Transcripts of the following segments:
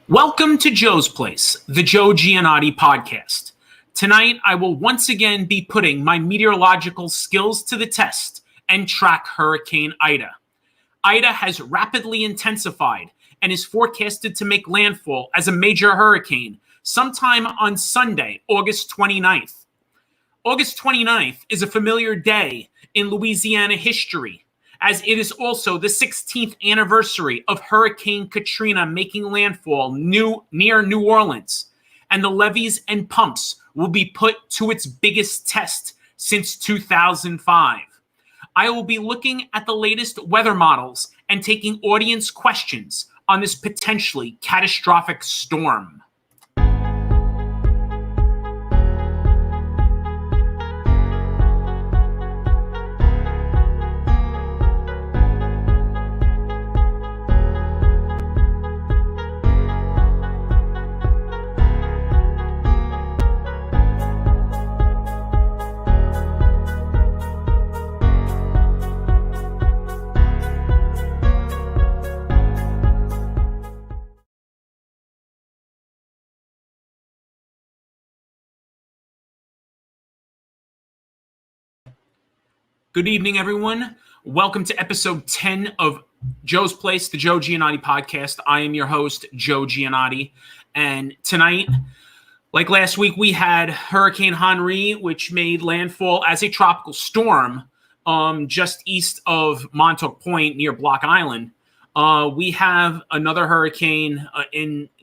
Welcome to Joe's Place, the Joe Giannotti podcast. Tonight, I will once again be putting my meteorological skills to the test and track Hurricane Ida. Ida has rapidly intensified and is forecasted to make landfall as a major hurricane sometime on Sunday, August 29th. August 29th is a familiar day in Louisiana history, as it is also the 16th anniversary of Hurricane Katrina making landfall near New Orleans, and the levees and pumps will be put to its biggest test since 2005. I will be looking at the latest weather models and taking audience questions on this potentially catastrophic storm. Good evening, everyone. Welcome to episode 10 of Joe's Place, the Joe Giannotti podcast. I am your host, Joe Giannotti. And tonight, like last week, we had Hurricane Henri, which made landfall as a tropical storm just east of Montauk Point near Block Island. We have another hurricane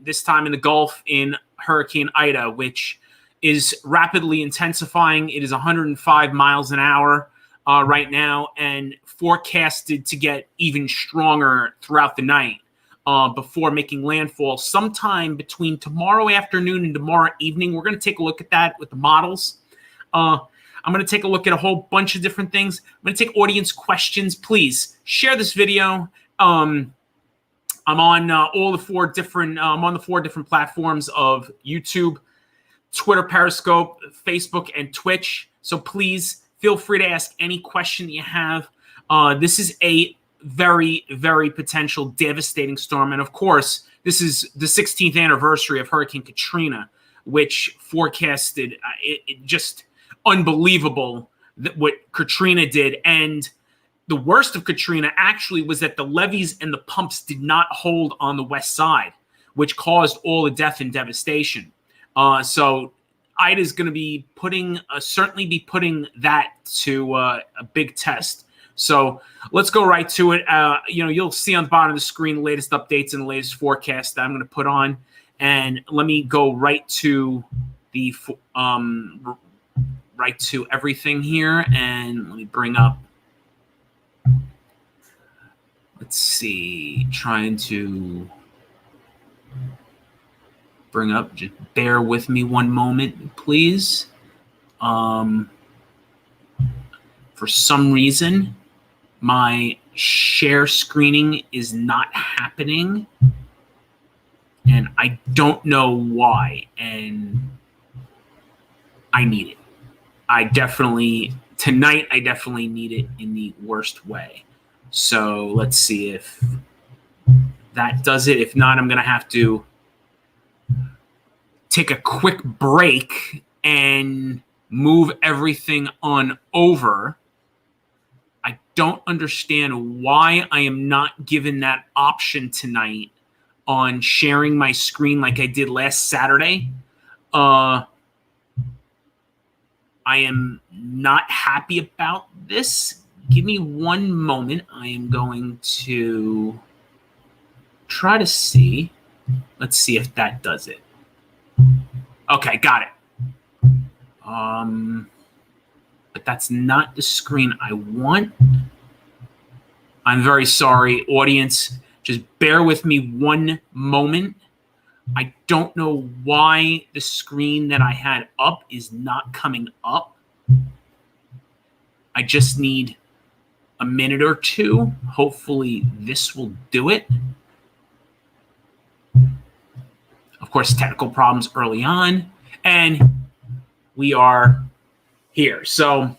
this time in the Gulf in Hurricane Ida, which is rapidly intensifying. It is 105 miles an hour. Right now, and forecasted to get even stronger throughout the night before making landfall sometime between tomorrow afternoon and tomorrow evening. We're going to take a look at that with the models. I'm going to take a look at a whole bunch of different things. I'm going to take audience questions. Please share this video. I'm on I'm on the four different platforms of YouTube, Twitter, Periscope, Facebook, and Twitch. So please feel free to ask any question that you have. This is a very, very potential devastating storm. And of course, this is the 16th anniversary of Hurricane Katrina, which forecasted it just unbelievable that what Katrina did. And the worst of Katrina actually was that the levees and the pumps did not hold on the west side, which caused all the death and devastation. So Ida is going to be certainly be putting that to a big test. So let's go right to it. You'll see on the bottom of the screen the latest updates and the latest forecast that I'm going to put on. And let me go right to the right to everything here. And let me bring up. Let's see. Trying to bring up. Just bear with me one moment, please. For some reason, my share screening is not happening, and I don't know why, and I need it. Tonight I definitely need it in the worst way. So let's see if that does it. If not, I'm going to have to take a quick break and move everything on over. I don't understand why I am not given that option tonight on sharing my screen like I did last Saturday. I am not happy about this. Give me one moment. I am going to try to see. Let's see if that does it. Okay, got it. But that's not the screen I want. I'm very sorry, audience. Just bear with me one moment. I don't know why the screen that I had up is not coming up. I just need a minute or two. Hopefully this will do it. Of course, technical problems early on, and we are here. So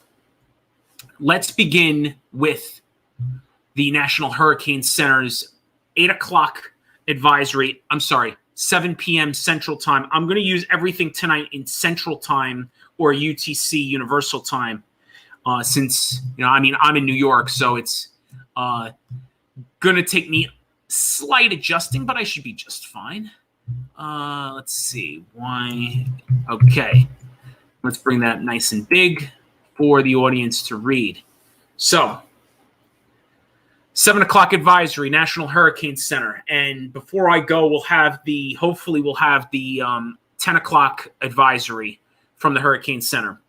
let's begin with the National Hurricane Center's 8 o'clock advisory. I'm sorry, 7 p.m. Central Time. I'm going to use everything tonight in Central Time or UTC Universal Time, since I'm in New York, so it's going to take me slight adjusting, but I should be just fine. Let's see why. Okay, let's bring that nice and big for the audience to read. So, 7 o'clock advisory, National Hurricane Center. And before I go, hopefully we'll have the 10 o'clock advisory from the Hurricane Center.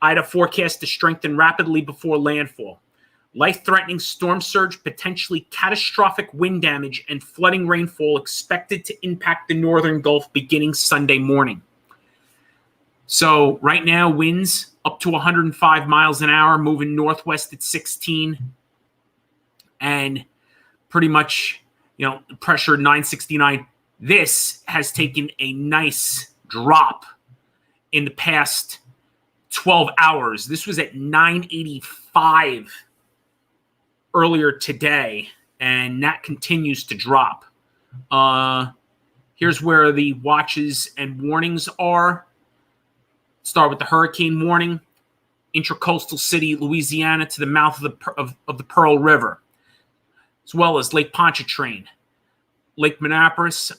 Ida forecast to strengthen rapidly before landfall. Life-threatening storm surge, potentially catastrophic wind damage, and flooding rainfall expected to impact the northern Gulf beginning Sunday morning. So right now, winds up to 105 miles an hour, moving northwest at 16. And pretty much, pressure 969. This has taken a nice drop in the past 12 hours. This was at 985 earlier today, and that continues to drop. Here's where the watches and warnings are. Start with the hurricane warning. Intracoastal city, Louisiana, to the mouth of the Pearl River, as well as Lake Pontchartrain, Lake Minneapolis,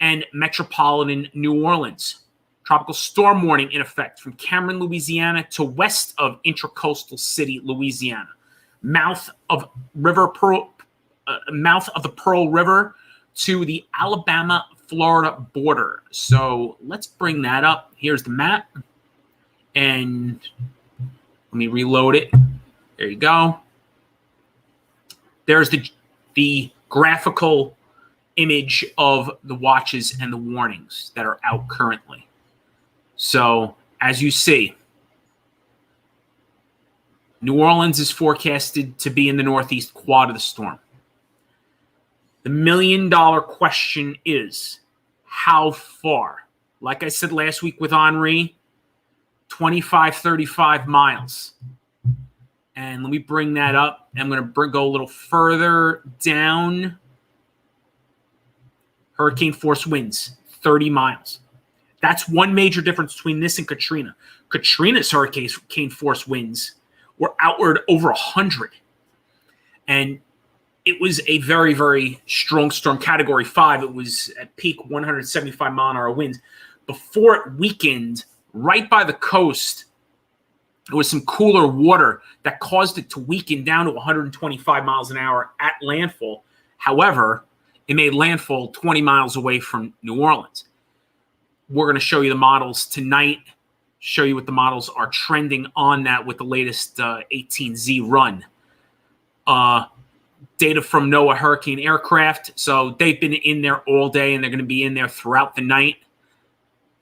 and metropolitan New Orleans. Tropical storm warning in effect from Cameron, Louisiana to west of intracoastal city, Louisiana. Mouth of the Pearl River to the Alabama-Florida border. So let's bring that up. Here's the map. And let me reload it. There you go. There's the graphical image of the watches and the warnings that are out currently. So, as you see, New Orleans is forecasted to be in the northeast quad of the storm. The million-dollar question is, how far? Like I said last week with Henri, 25, 35 miles. And let me bring that up. I'm going to go a little further down. Hurricane force winds, 30 miles. That's one major difference between this and Katrina. Katrina's hurricane force winds were outward over 100. And it was a very, very strong storm, Category 5. It was at peak 175 mile an hour winds. Before it weakened, right by the coast, there was some cooler water that caused it to weaken down to 125 miles an hour at landfall. However, it made landfall 20 miles away from New Orleans. We're going to show you the models tonight, show you what the models are trending on that with the latest 18Z run. Data from NOAA Hurricane Aircraft. So they've been in there all day, and they're going to be in there throughout the night.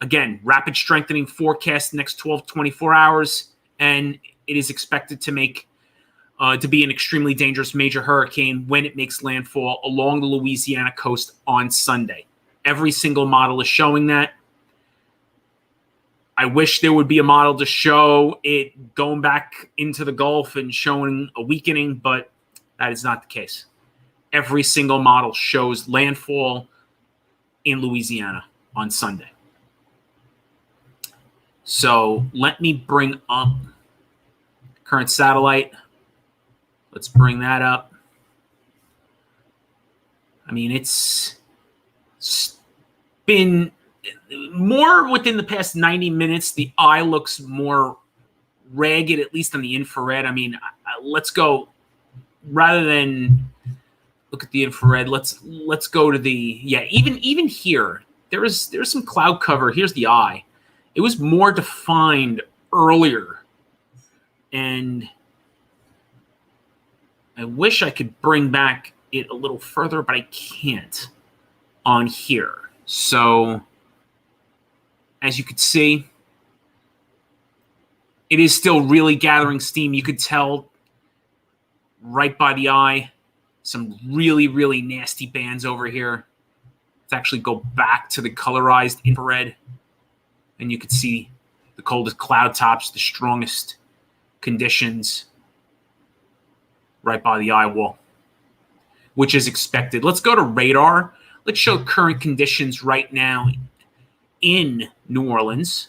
Again, rapid strengthening forecast next 12, 24 hours. And it is expected to be an extremely dangerous major hurricane when it makes landfall along the Louisiana coast on Sunday. Every single model is showing that. I wish there would be a model to show it going back into the Gulf and showing a weakening, but that is not the case. Every single model shows landfall in Louisiana on Sunday. So let me bring up current satellite. Let's bring that up. I mean, it's been more within the past 90 minutes. The eye looks more ragged, at least on the infrared. I mean, let's go, rather than look at the infrared, let's go to the, even here, there's some cloud cover. Here's the eye. It was more defined earlier, and I wish I could bring back it a little further, but I can't on here. So, as you could see, it is still really gathering steam. You could tell right by the eye, some really, really nasty bands over here. Let's actually go back to the colorized infrared. And you can see the coldest cloud tops, the strongest conditions right by the eye wall, which is expected. Let's go to radar. let's show current conditions right now in New Orleans.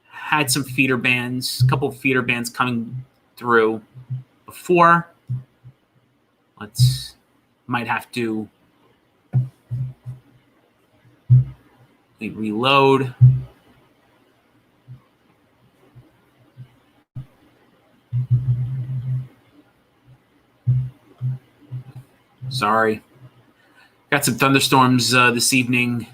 Had some feeder bands, a couple of feeder bands coming through before. Might have to reload. Sorry. Got some thunderstorms this evening.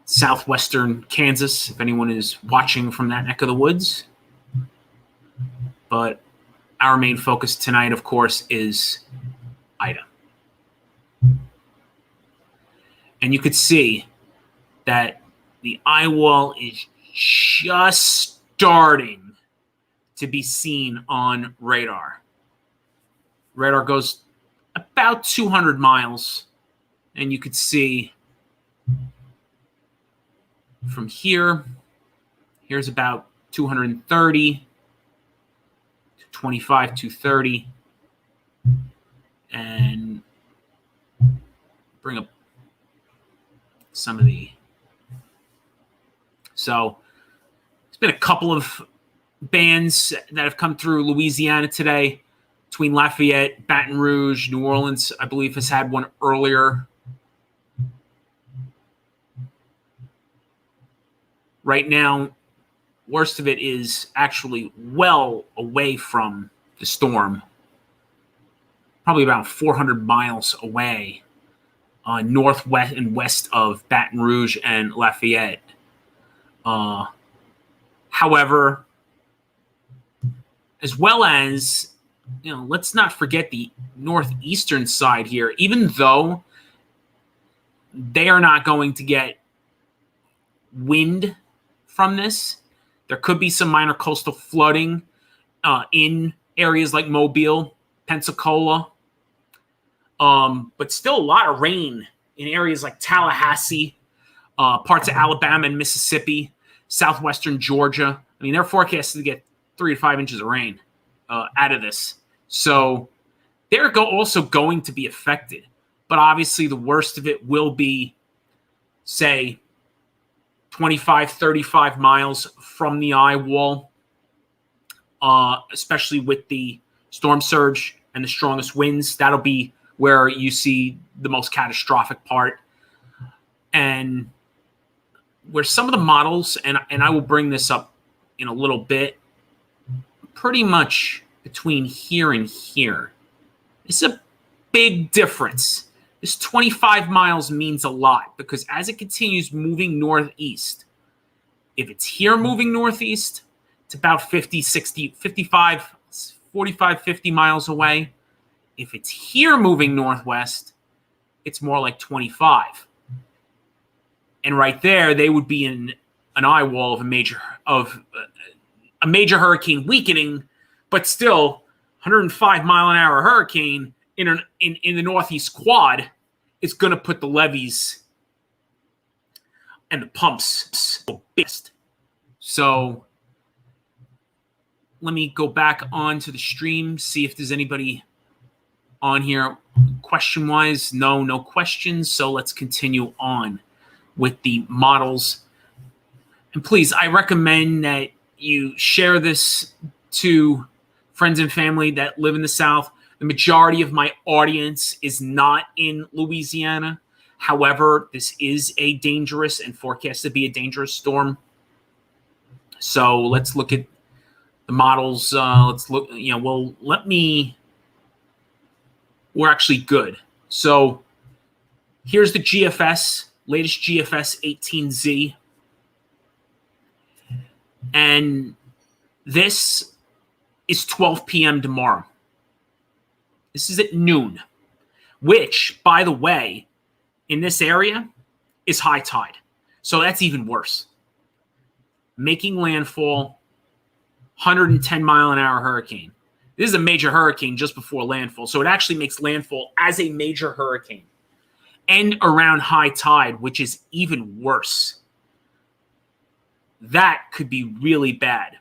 Southwestern Kansas, if anyone is watching from that neck of the woods. But our main focus tonight, of course, is Ida. And you could see that the eye wall is just starting to be seen on radar. Radar goes about 200 miles, and you could see from here's about 230, 25, 230, and bring up some of the. So there's been a couple of bands that have come through Louisiana today between Lafayette, Baton Rouge, New Orleans. I believe has had one earlier. Right now, worst of it is actually well away from the storm, probably about 400 miles away, northwest and west of Baton Rouge and Lafayette. However, as well as, let's not forget the northeastern side here. Even though they are not going to get wind from this, there could be some minor coastal flooding in areas like Mobile, Pensacola, but still a lot of rain in areas like Tallahassee, parts of Alabama and Mississippi, southwestern Georgia. I mean, they're forecasted to get 3 to 5 inches of rain out of this. So they're also going to be affected. But obviously the worst of it will be, say, 25, 35 miles from the eye wall, especially with the storm surge and the strongest winds. That'll be where you see the most catastrophic part. And where some of the models, and I will bring this up in a little bit, pretty much between here and here. It's a big difference. This 25 miles means a lot because as it continues moving northeast, if it's here moving northeast, it's about 50, 60, 55, 45, 50 miles away. If it's here moving northwest, it's more like 25. And right there, they would be in an eye wall of a major hurricane weakening, but still 105 mile an hour hurricane in the northeast quad is going to put the levees and the pumps best. So let me go back onto the stream, see if there's anybody on here question-wise. No questions. So let's continue on with the models. And please, I recommend that you share this to friends and family that live in the South. The majority of my audience is not in Louisiana. However, this is a dangerous and forecast to be a dangerous storm. So let's look at the models. Let's look, we're actually good. So here's the GFS, latest GFS 18Z. And this is 12 p.m. tomorrow. This is at noon, which, by the way, in this area is high tide. So that's even worse. Making landfall, 110 mile an hour hurricane. This is a major hurricane just before landfall. So it actually makes landfall as a major hurricane and around high tide, which is even worse. That could be really bad.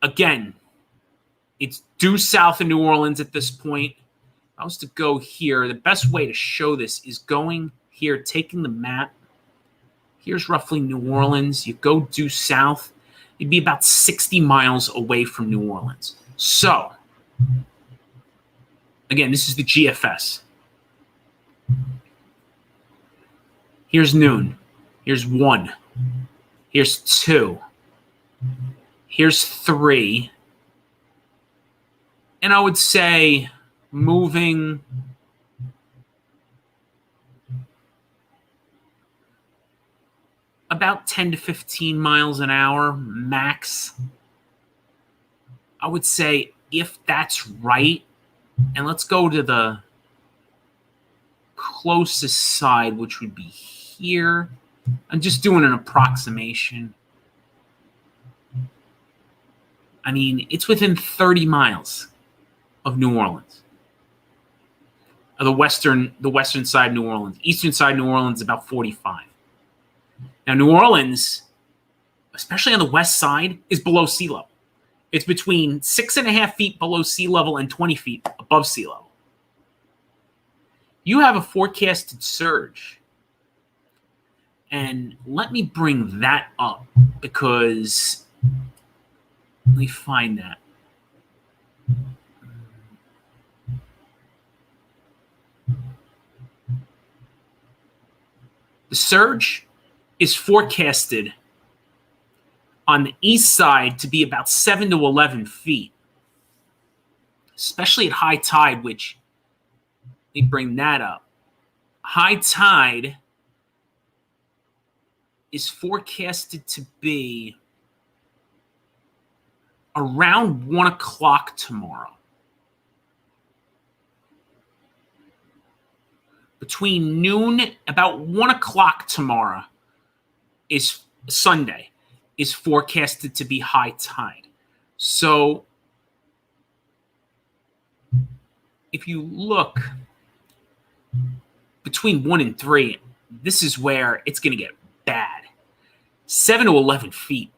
Again, It's due south of New Orleans at this point. If I was to go here, the best way to show this is going here, taking the map. Here's roughly New Orleans. You go due south, you'd be about 60 miles away from New Orleans. So, again, this is the GFS. Here's noon. Here's 1. Here's 2. Here's 3. And I would say moving about 10 to 15 miles an hour max. I would say if that's right, and let's go to the closest side, which would be here. I'm just doing an approximation. I mean, it's within 30 miles of New Orleans. Of the western side of New Orleans. Eastern side of New Orleans, about 45. Now, New Orleans, especially on the west side, is below sea level. It's between 6.5 feet below sea level and 20 feet above sea level. You have a forecasted surge. And let me bring that up because let me find that. The surge is forecasted on the east side to be about 7 to 11 feet, especially at high tide, which, let me bring that up. High tide is forecasted to be around 1 o'clock tomorrow. Between noon, about 1 o'clock tomorrow is Sunday, is forecasted to be high tide. So if you look between 1 and 3, this is where it's going to get bad. 7 to 11 feet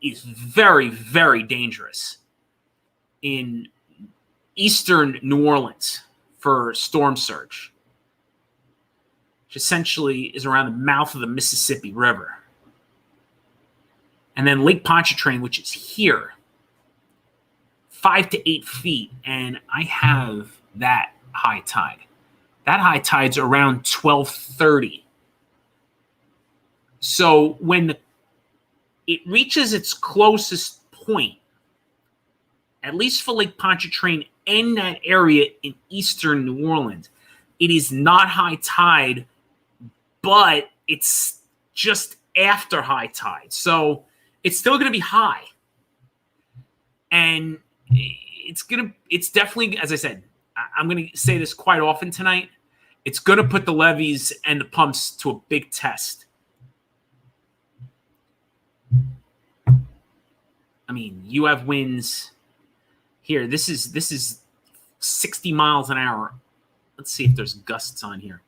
is very, very dangerous in eastern New Orleans for storm surge, which essentially is around the mouth of the Mississippi River. And then Lake Pontchartrain, which is here, 5 to 8 feet, and I have that high tide. That high tide's around 12:30. So when it reaches its closest point, at least for Lake Pontchartrain and that area in eastern New Orleans, it is not high tide, but it's just after high tide. So it's still going to be high. And it's definitely, as I said, I'm going to say this quite often tonight, it's going to put the levees and the pumps to a big test. I mean, you have winds here. This is 60 miles an hour. Let's see if there's gusts on here.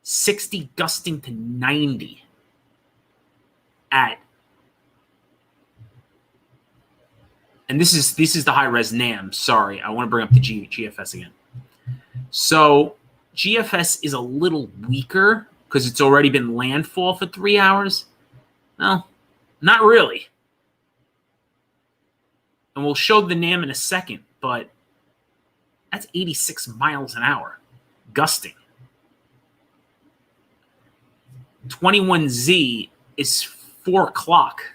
60 gusting to 90 at, and this is the high res NAM. Sorry, I want to bring up the GFS again. So GFS is a little weaker because it's already been landfall for 3 hours. Well, not really. And we'll show the NAM in a second, but that's 86 miles an hour, gusting. 21Z is 4 o'clock.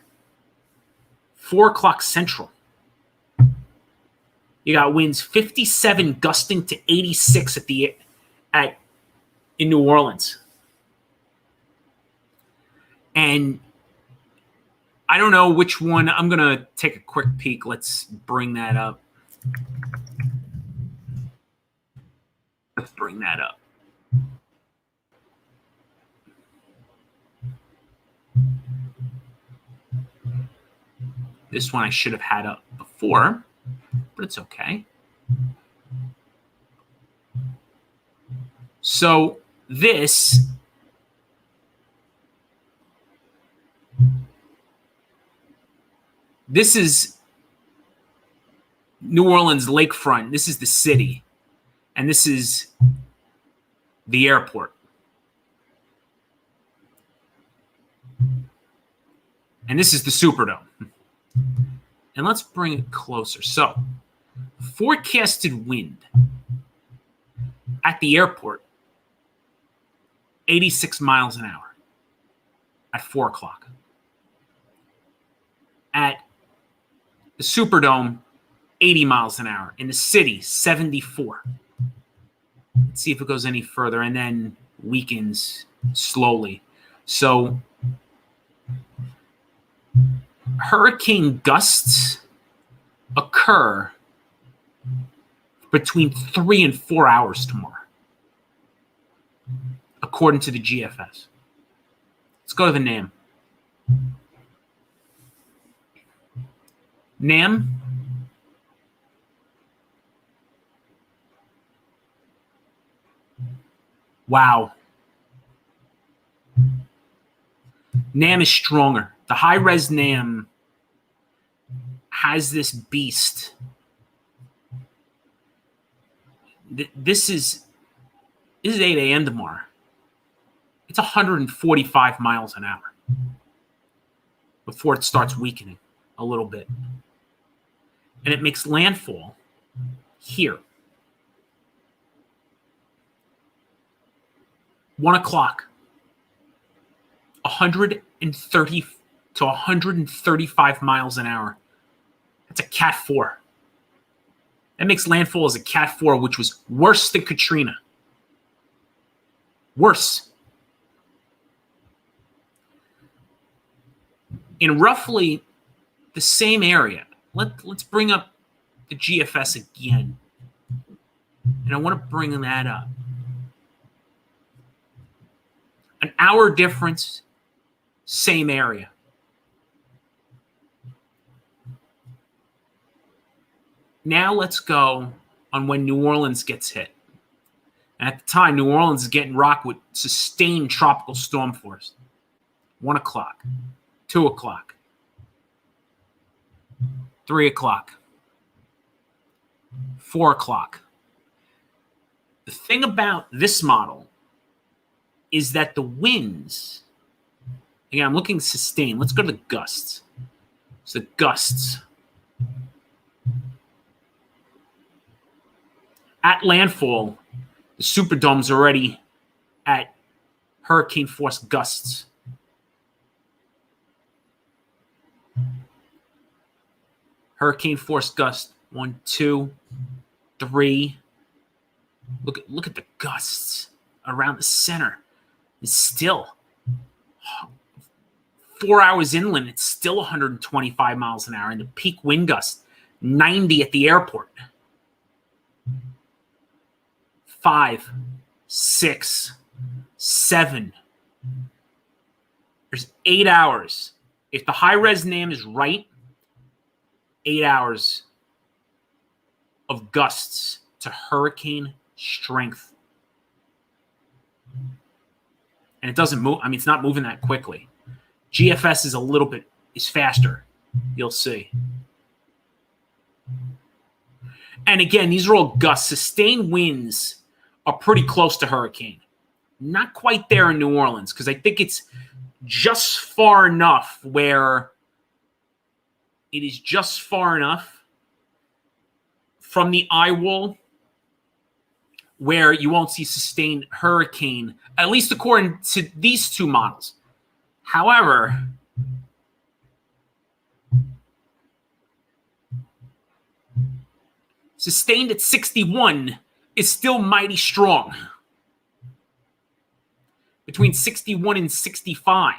4 o'clock central. You got winds 57 gusting to 86 in New Orleans. And I don't know which one. I'm going to take a quick peek. Let's bring that up. Let's bring that up. This one I should have had up before, but it's okay. So this is New Orleans lakefront. This is the city. And this is the airport. And this is the Superdome. And let's bring it closer. So, forecasted wind at the airport, 86 miles an hour at 4 o'clock. At the Superdome, 80 miles an hour. In the city, 74. Let's see if it goes any further and then weakens slowly. So, hurricane gusts occur between 3 and 4 hours tomorrow, according to the GFS. Let's go to the NAM. NAM. Wow. NAM is stronger. The high-res NAM has this beast. This is 8 a.m. tomorrow. It's 145 miles an hour before it starts weakening a little bit. And it makes landfall here. 1 o'clock. 130 to 135 miles an hour. That's a Cat 4. That makes landfall as a Cat 4, which was worse than Katrina. Worse. In roughly the same area, let's bring up the GFS again. And I want to bring that up. An hour difference, same area. Now let's go on when New Orleans gets hit. And at the time, New Orleans is getting rocked with sustained tropical storm force. 1 o'clock, 2 o'clock, 3 o'clock, 4 o'clock. The thing about this model is that the winds, again, I'm looking sustained. Let's go to the gusts. So the gusts. At landfall, the Superdome's already at hurricane force gusts. Hurricane force gust 1, 2, 3. Look at the gusts around the center. It's still 4 hours inland. It's still 125 miles an hour, and the peak wind gust 90 at the airport. 5, 6, 7. There's 8 hours. If the high-res NAM is right, 8 hours of gusts to hurricane strength. And it doesn't move. I mean, it's not moving that quickly. GFS is faster. You'll see. And again, these are all gusts. Sustained winds are pretty close to hurricane. Not quite there in New Orleans, because I think it's just far enough where it is just far enough from the eye wall where you won't see sustained hurricane, at least according to these two models. However, sustained at 61 is still mighty strong. Between 61 and 65.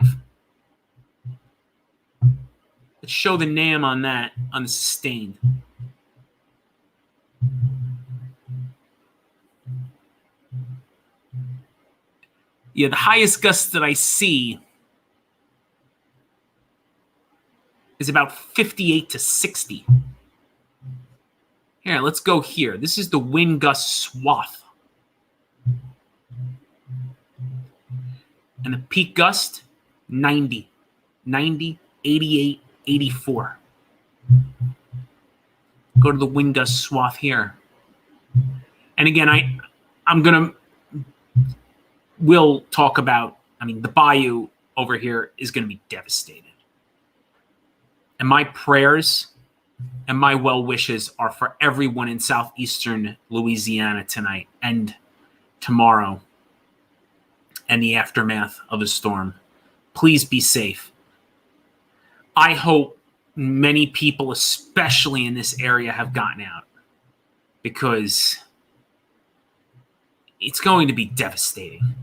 Let's show the NAM on that, on the sustained. Yeah, the highest gust that I see is about 58 to 60. Here, let's go here. This is the wind gust swath. And the peak gust, 90, 88, 84. Go to the wind gust swath here. And again, we'll talk about, the bayou over here is going to be devastated. And my prayers and my well wishes are for everyone in southeastern Louisiana tonight and tomorrow and the aftermath of the storm. Please be safe. I hope many people, especially in this area, have gotten out because it's going to be devastating.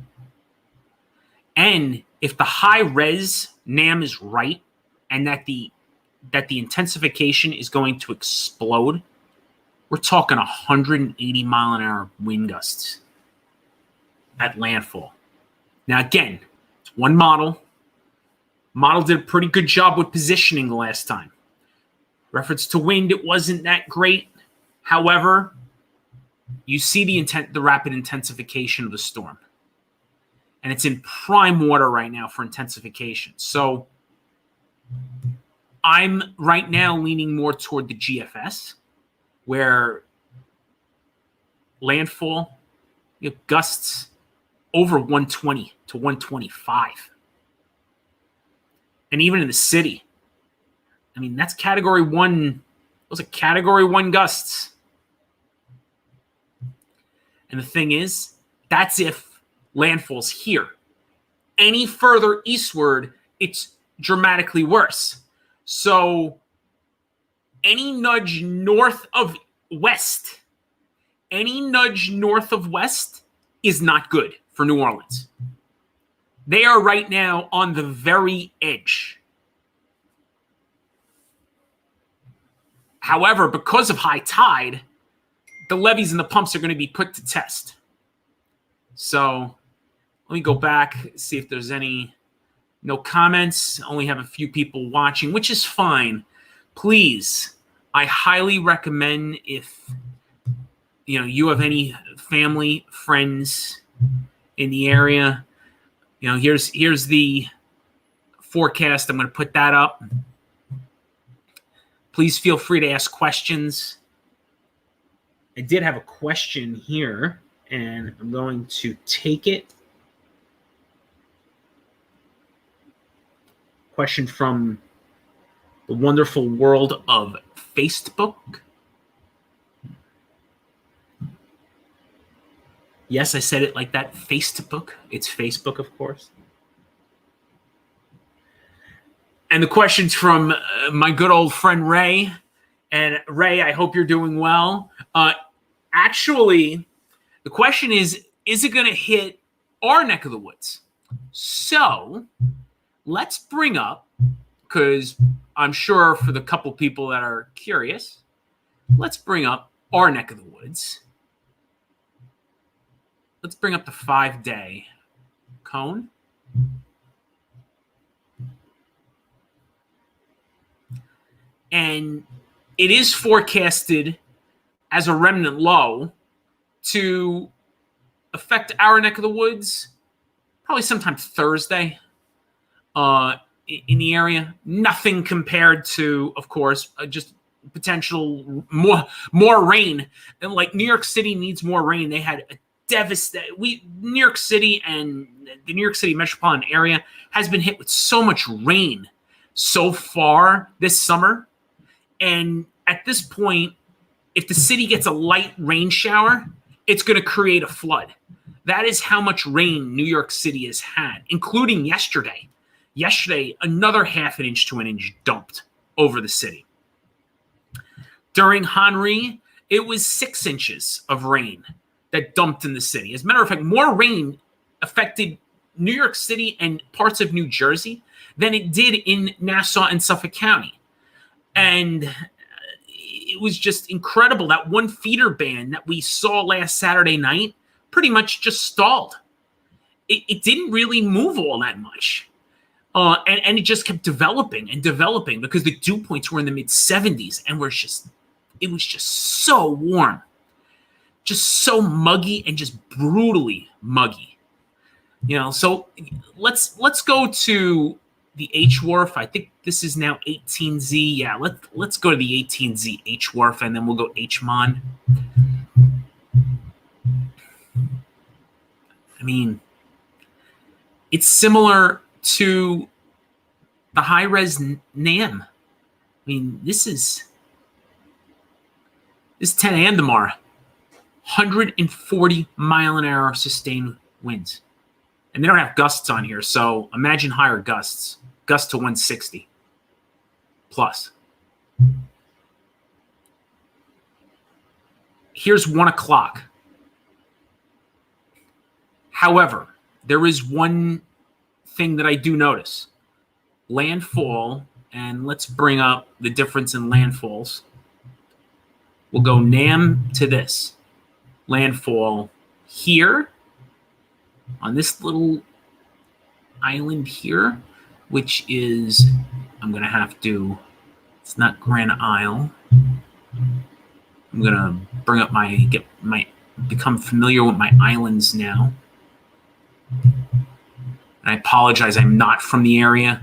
And if the high-res NAM is right and that the intensification is going to explode, we're talking 180-mile-an-hour wind gusts at landfall. Now, again, it's one model. Model did a pretty good job with positioning the last time. Reference to wind, it wasn't that great. However, you see the rapid intensification of the storm. And it's in prime water right now for intensification. So I'm right now leaning more toward the GFS, where landfall, you have gusts over 120 to 125. And even in the city, that's category 1. Those are category 1 gusts. And the thing is, that's if landfall's here. Any further eastward, it's dramatically worse. So any nudge north of west is not good for New Orleans. They are right now on the very edge. However, because of high tide, the levees and the pumps are going to be put to test. So let me go back, see if there's no comments. Only have a few people watching, which is fine. Please, I highly recommend if you have any family, friends in the area. Here's the forecast. I'm going to put that up. Please feel free to ask questions. I did have a question here, and I'm going to take it. Question from the wonderful world of Facebook. Yes, I said it like that. Facebook. It's Facebook, of course. And the question's from my good old friend Ray. And Ray, I hope you're doing well. Actually, the question is it going to hit our neck of the woods? So let's bring up, because I'm sure for the couple people that are curious, let's bring up our neck of the woods. Let's bring up the 5-day cone. And it is forecasted as a remnant low to affect our neck of the woods probably sometime Thursday in the area. Nothing compared to, of course, just potential more rain. And like New York City needs more rain. They had a New York City and the New York City metropolitan area has been hit with so much rain so far this summer. And at this point, if the city gets a light rain shower, it's going to create a flood. That is how much rain New York City has had, including yesterday. Yesterday, another half an inch to an inch dumped over the city. During Henri, it was 6 inches of rain that dumped in the city. As a matter of fact, more rain affected New York City and parts of New Jersey than it did in Nassau and Suffolk County. And it was just incredible. That one feeder band that we saw last Saturday night pretty much just stalled. It didn't really move all that much. And it just kept developing and developing because the dew points were in the mid-70s and it was just so warm. Just so muggy and just brutally muggy. So let's go to the H wharf. I think this is now 18Z. Yeah, let's go to the 18Z H wharf, and then we'll go H-Mon. I mean, it's similar to the high-res NAM. I mean, this is 10 and tomorrow. 140 mile an hour sustained winds. And they don't have gusts on here, so imagine higher gusts. Gusts to 160 plus. Here's 1 o'clock. However, there is one thing that I do notice. Landfall, and let's bring up the difference in landfalls. We'll go NAM to this. Landfall here on this little island here, which is, I'm going to have to, it's not Grand Isle. I'm going to bring up become familiar with my islands now. And I apologize, I'm not from the area,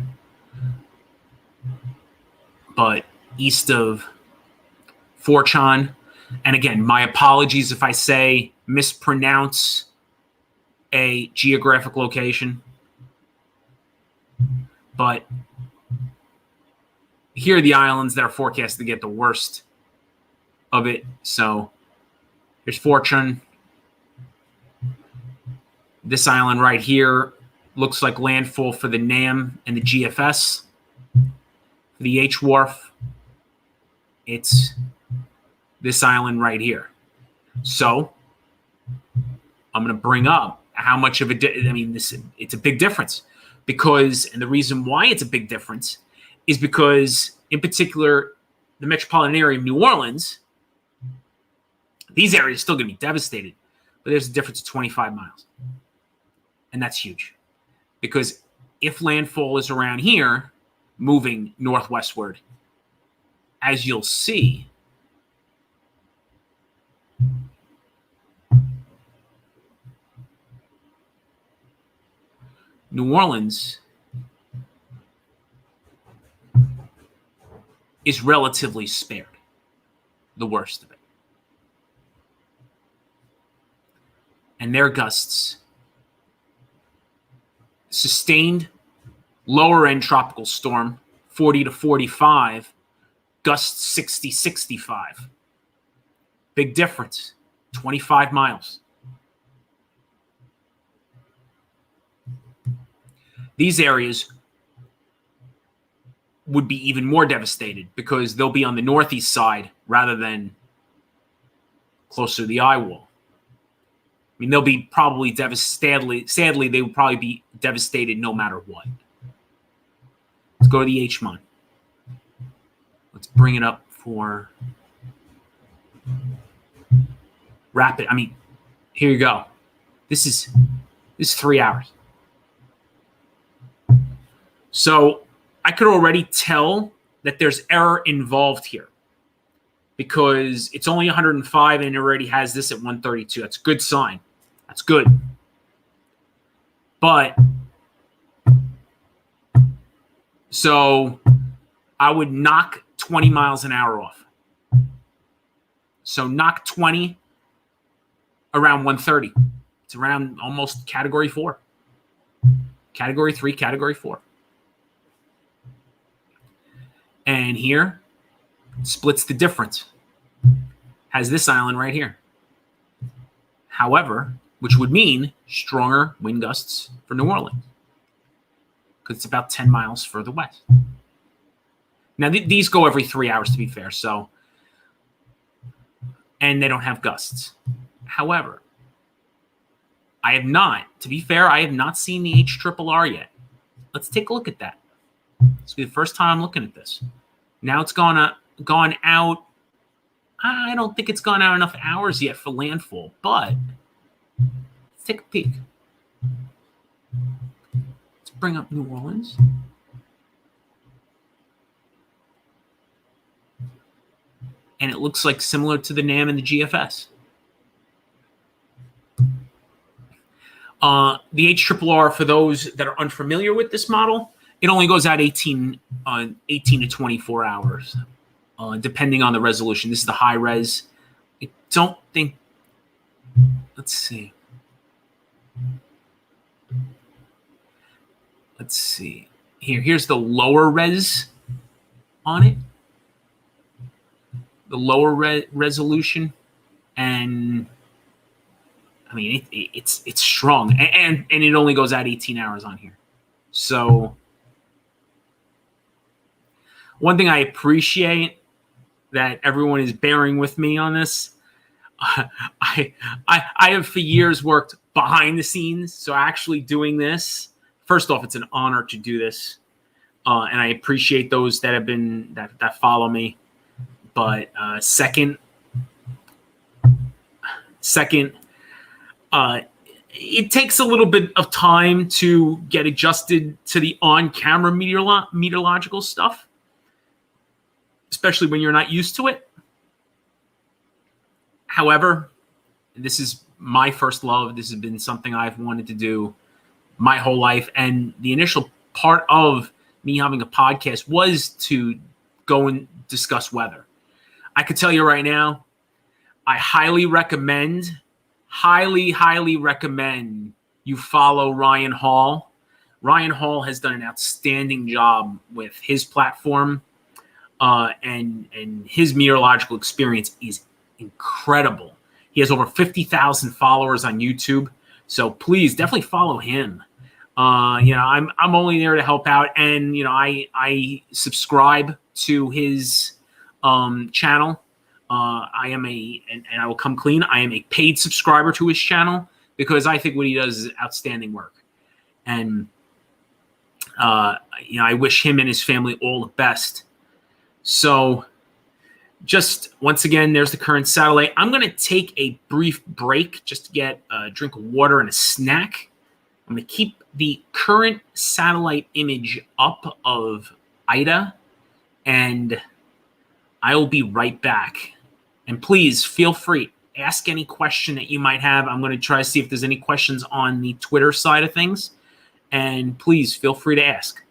but east of Forchon. And again, my apologies if I mispronounce a geographic location. But here are the islands that are forecast to get the worst of it. So here's Fortune. This island right here looks like landfall for the NAM and the GFS. For the H wharf, it's this island right here. So I'm going to bring up how much of it's a big difference. Because, and the reason why it's a big difference is because, in particular, the metropolitan area of New Orleans, these areas are still going to be devastated, but there's a difference of 25 miles. And that's huge. Because if landfall is around here, moving northwestward, as you'll see, New Orleans is relatively spared, the worst of it. And their gusts, sustained lower end tropical storm, 40 to 45, gusts 60, 65. Big difference, 25 miles. These areas would be even more devastated because they'll be on the northeast side rather than closer to the eye wall. I mean, they'll be probably devastated. Sadly, they would probably be devastated no matter what. Let's go to the H-Mon. Let's bring it up for rapid. I mean, here you go. This is 3 hours. So I could already tell that there's error involved here because it's only 105 and it already has this at 132. That's a good sign. That's good. But so I would knock 20 miles an hour off. So knock 20 around 130. It's around almost category 4. Category 3, category 4. And here, splits the difference. Has this island right here. However, which would mean stronger wind gusts for New Orleans. Because it's about 10 miles further west. Now, these go every 3 hours, to be fair. So, and they don't have gusts. However, I have not seen the HRRR yet. Let's take a look at that. This will be the first time I'm looking at this. Now it's gone out. I don't think it's gone out enough hours yet for landfall, but let's take a peek. Let's bring up New Orleans. And it looks like similar to the NAM and the GFS. The HRRR, for those that are unfamiliar with this model, It only goes out 18 to 24 hours, depending on the resolution. This is the high res. I don't think. Let's see. Let's see. Here's the lower res on it. The lower resolution, and I mean it's strong, and it only goes out 18 hours on here. So one thing I appreciate that everyone is bearing with me on this. I have for years worked behind the scenes, so actually doing this. First off, it's an honor to do this, and I appreciate those that have been that follow me. But second, it takes a little bit of time to get adjusted to the on-camera meteorological stuff, especially when you're not used to it. However, this is my first love. This has been something I've wanted to do my whole life. And the initial part of me having a podcast was to go and discuss weather. I could tell you right now, I highly recommend you follow Ryan Hall. Ryan Hall has done an outstanding job with his platform, and his meteorological experience is incredible. He has over 50,000 followers on YouTube, so please definitely follow him. I'm only there to help out, and I subscribe to his channel. I am and I will come clean. I am a paid subscriber to his channel because I think what he does is outstanding work, and I wish him and his family all the best. So, just once again, there's the current satellite. I'm going to take a brief break just to get a drink of water and a snack. I'm going to keep the current satellite image up of Ida, and I will be right back. And please feel free, ask any question that you might have. I'm going to try to see if there's any questions on the Twitter side of things. And please feel free to ask.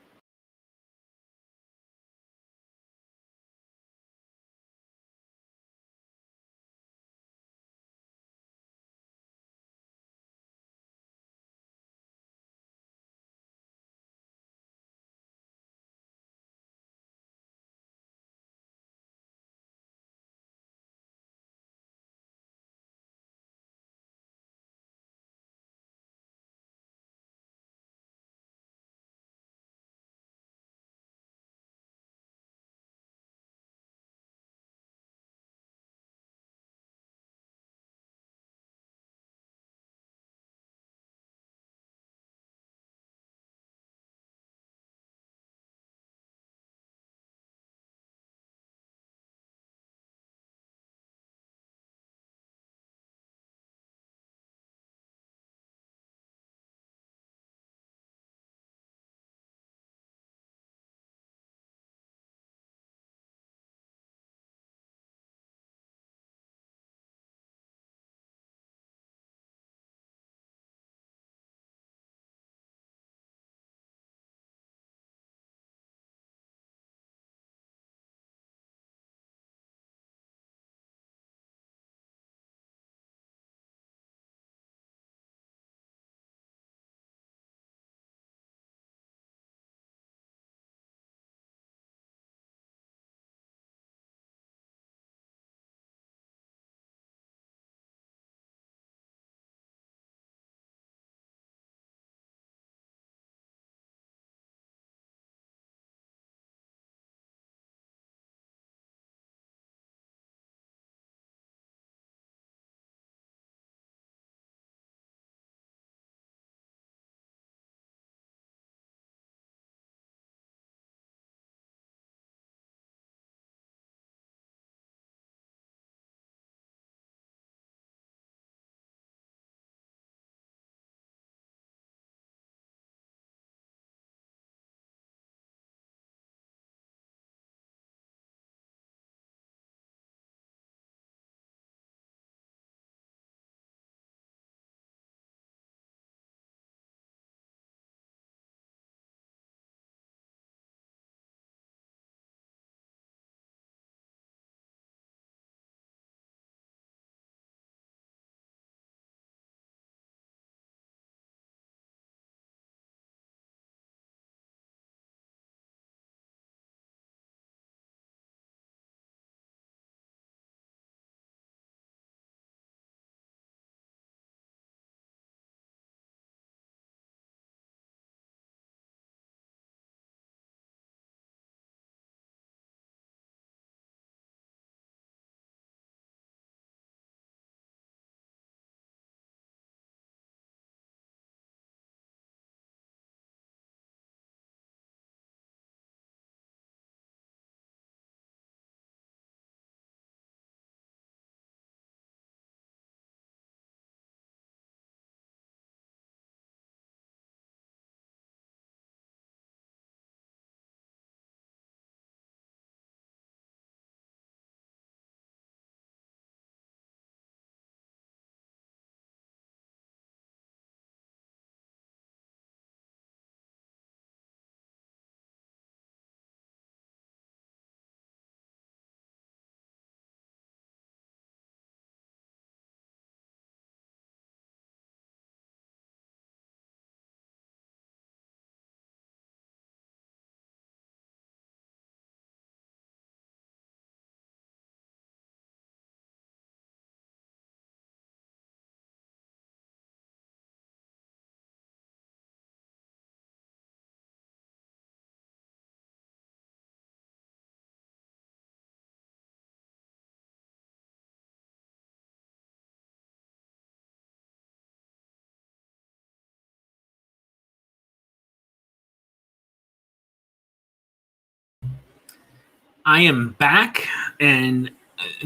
I am back, and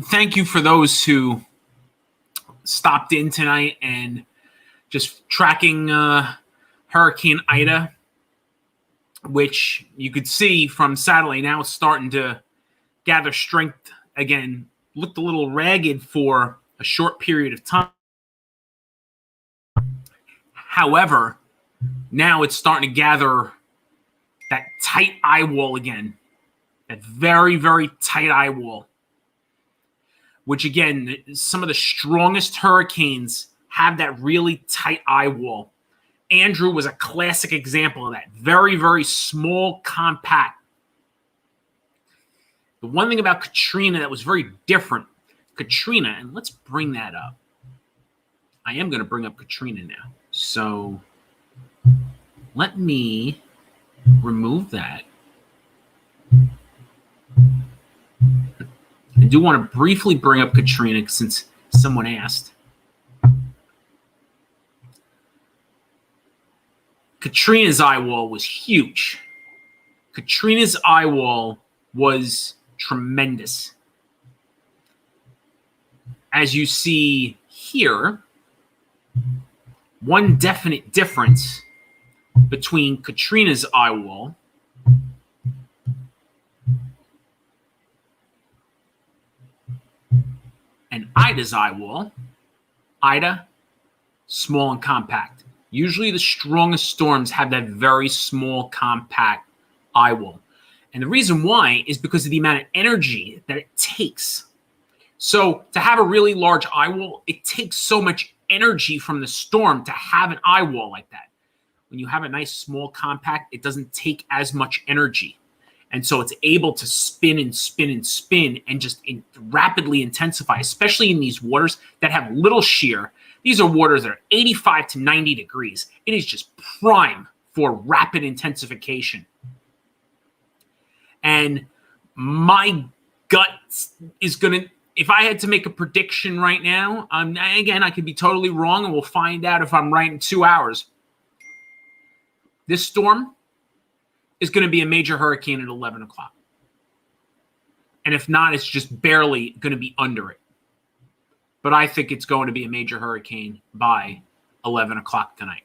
thank you for those who stopped in tonight and just tracking Hurricane Ida, which you could see from satellite now it's starting to gather strength again. Looked a little ragged for a short period of time. However, now it's starting to gather that tight eye wall again. That very, very tight eye wall. Which, again, some of the strongest hurricanes have that really tight eye wall. Andrew was a classic example of that. Very, very small, compact. The one thing about Katrina that was very different, Katrina, and let's bring that up. I am going to bring up Katrina now. So let me remove that. I do want to briefly bring up Katrina since someone asked. Katrina's eye wall was huge. Katrina's eye wall was tremendous. As you see here, one definite difference between Katrina's eye wall and Ida's eye wall. Ida, small and compact. Usually the strongest storms have that very small, compact eye wall. And the reason why is because of the amount of energy that it takes. So to have a really large eye wall, it takes so much energy from the storm to have an eye wall like that. When you have a nice, small, compact, it doesn't take as much energy. And so it's able to spin and spin and spin and just rapidly intensify, especially in these waters that have little shear. These are waters that are 85 to 90 degrees. It is just prime for rapid intensification. And my gut is going to, if I had to make a prediction right now, again, I could be totally wrong, and we'll find out if I'm right in 2 hours. This storm is going to be a major hurricane at 11 o'clock. And if not, it's just barely going to be under it. But I think it's going to be a major hurricane by 11 o'clock tonight.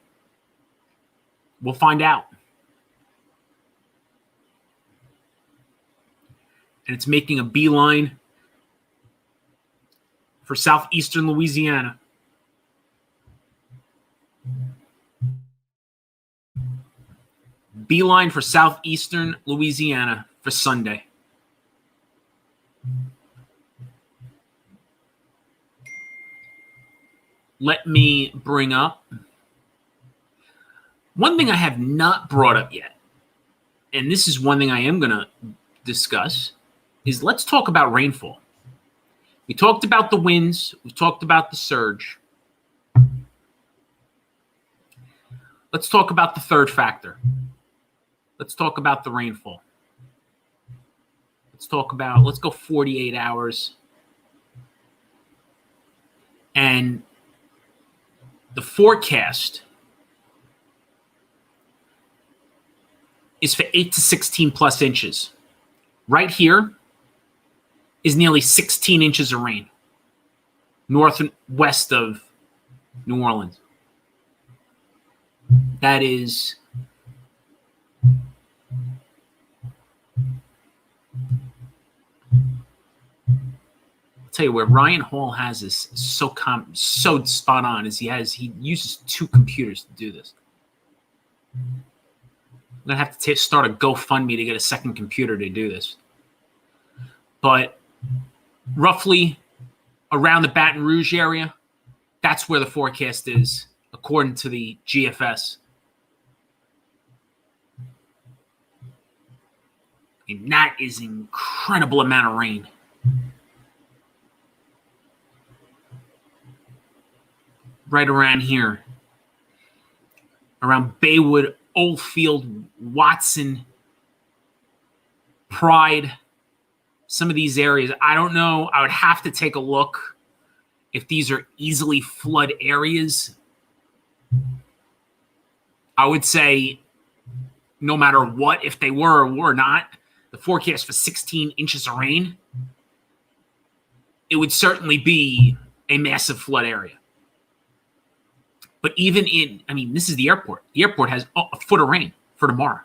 We'll find out. And it's making a beeline for southeastern Louisiana. Beeline for southeastern Louisiana for Sunday. Let me bring up one thing I have not brought up yet, and this is one thing I am going to discuss, is let's talk about rainfall. We talked about the winds. We talked about the surge. Let's talk about the third factor. Let's talk about the rainfall. Let's go 48 hours. And the forecast is for 8 to 16 plus inches. Right here is nearly 16 inches of rain, north and west of New Orleans. That is tell you where Ryan Hall has this so spot on is he uses 2 computers to do this. I'm gonna have to start a GoFundMe to get a second computer to do this. But roughly around the Baton Rouge area, that's where the forecast is, according to the GFS. And that is an incredible amount of rain. Right around here, around Baywood, Oldfield, Watson, Pride, some of these areas. I don't know. I would have to take a look if these are easily flood areas. I would say no matter what, if they were or were not, the forecast for 16 inches of rain, it would certainly be a massive flood area. But even this is the airport. The airport has a foot of rain for tomorrow.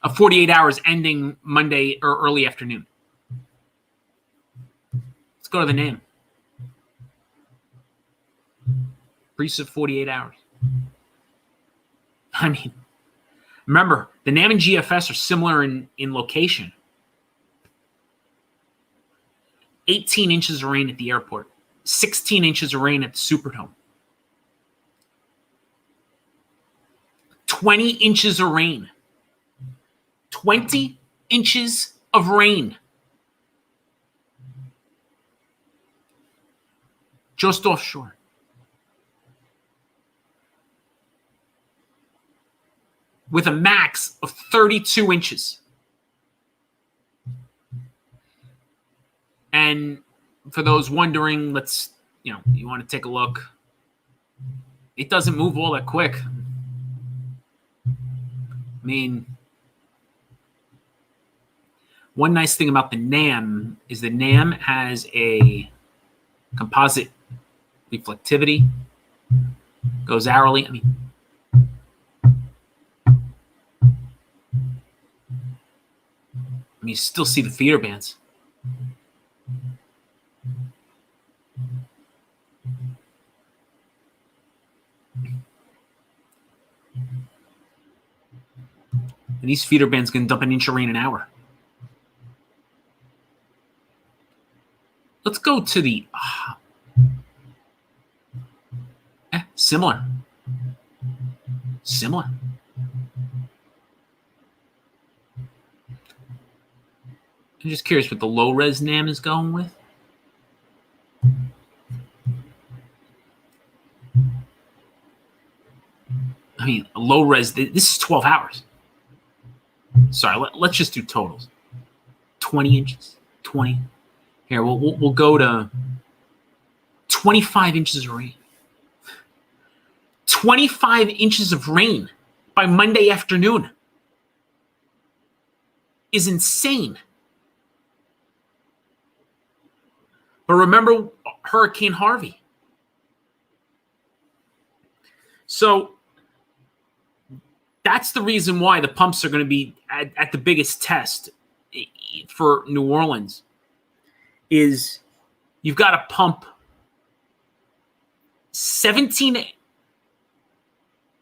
Of 48 hours ending Monday or early afternoon. Let's go to the NAM. Briefs of 48 hours. Remember, the NAM and GFS are similar in location. 18 inches of rain at the airport. 16 inches of rain at the Superdome. 20 inches of rain. 20 inches of rain. Just offshore. With a max of 32 inches. And for those wondering, you want to take a look. It doesn't move all that quick. One nice thing about the NAM is the NAM has a composite reflectivity. Goes hourly. You still see the feeder bands. And these feeder bands can dump an inch of rain an hour. Let's go to the similar. I'm just curious what the low res NAM is going with. Low res, this is 12 hours. Sorry, let's just do totals. 20 inches, 20. Here, we'll go to 25 inches of rain. 25 inches of rain by Monday afternoon is insane. But remember Hurricane Harvey. So that's the reason why the pumps are going to be at the biggest test for New Orleans. Is you've got to pump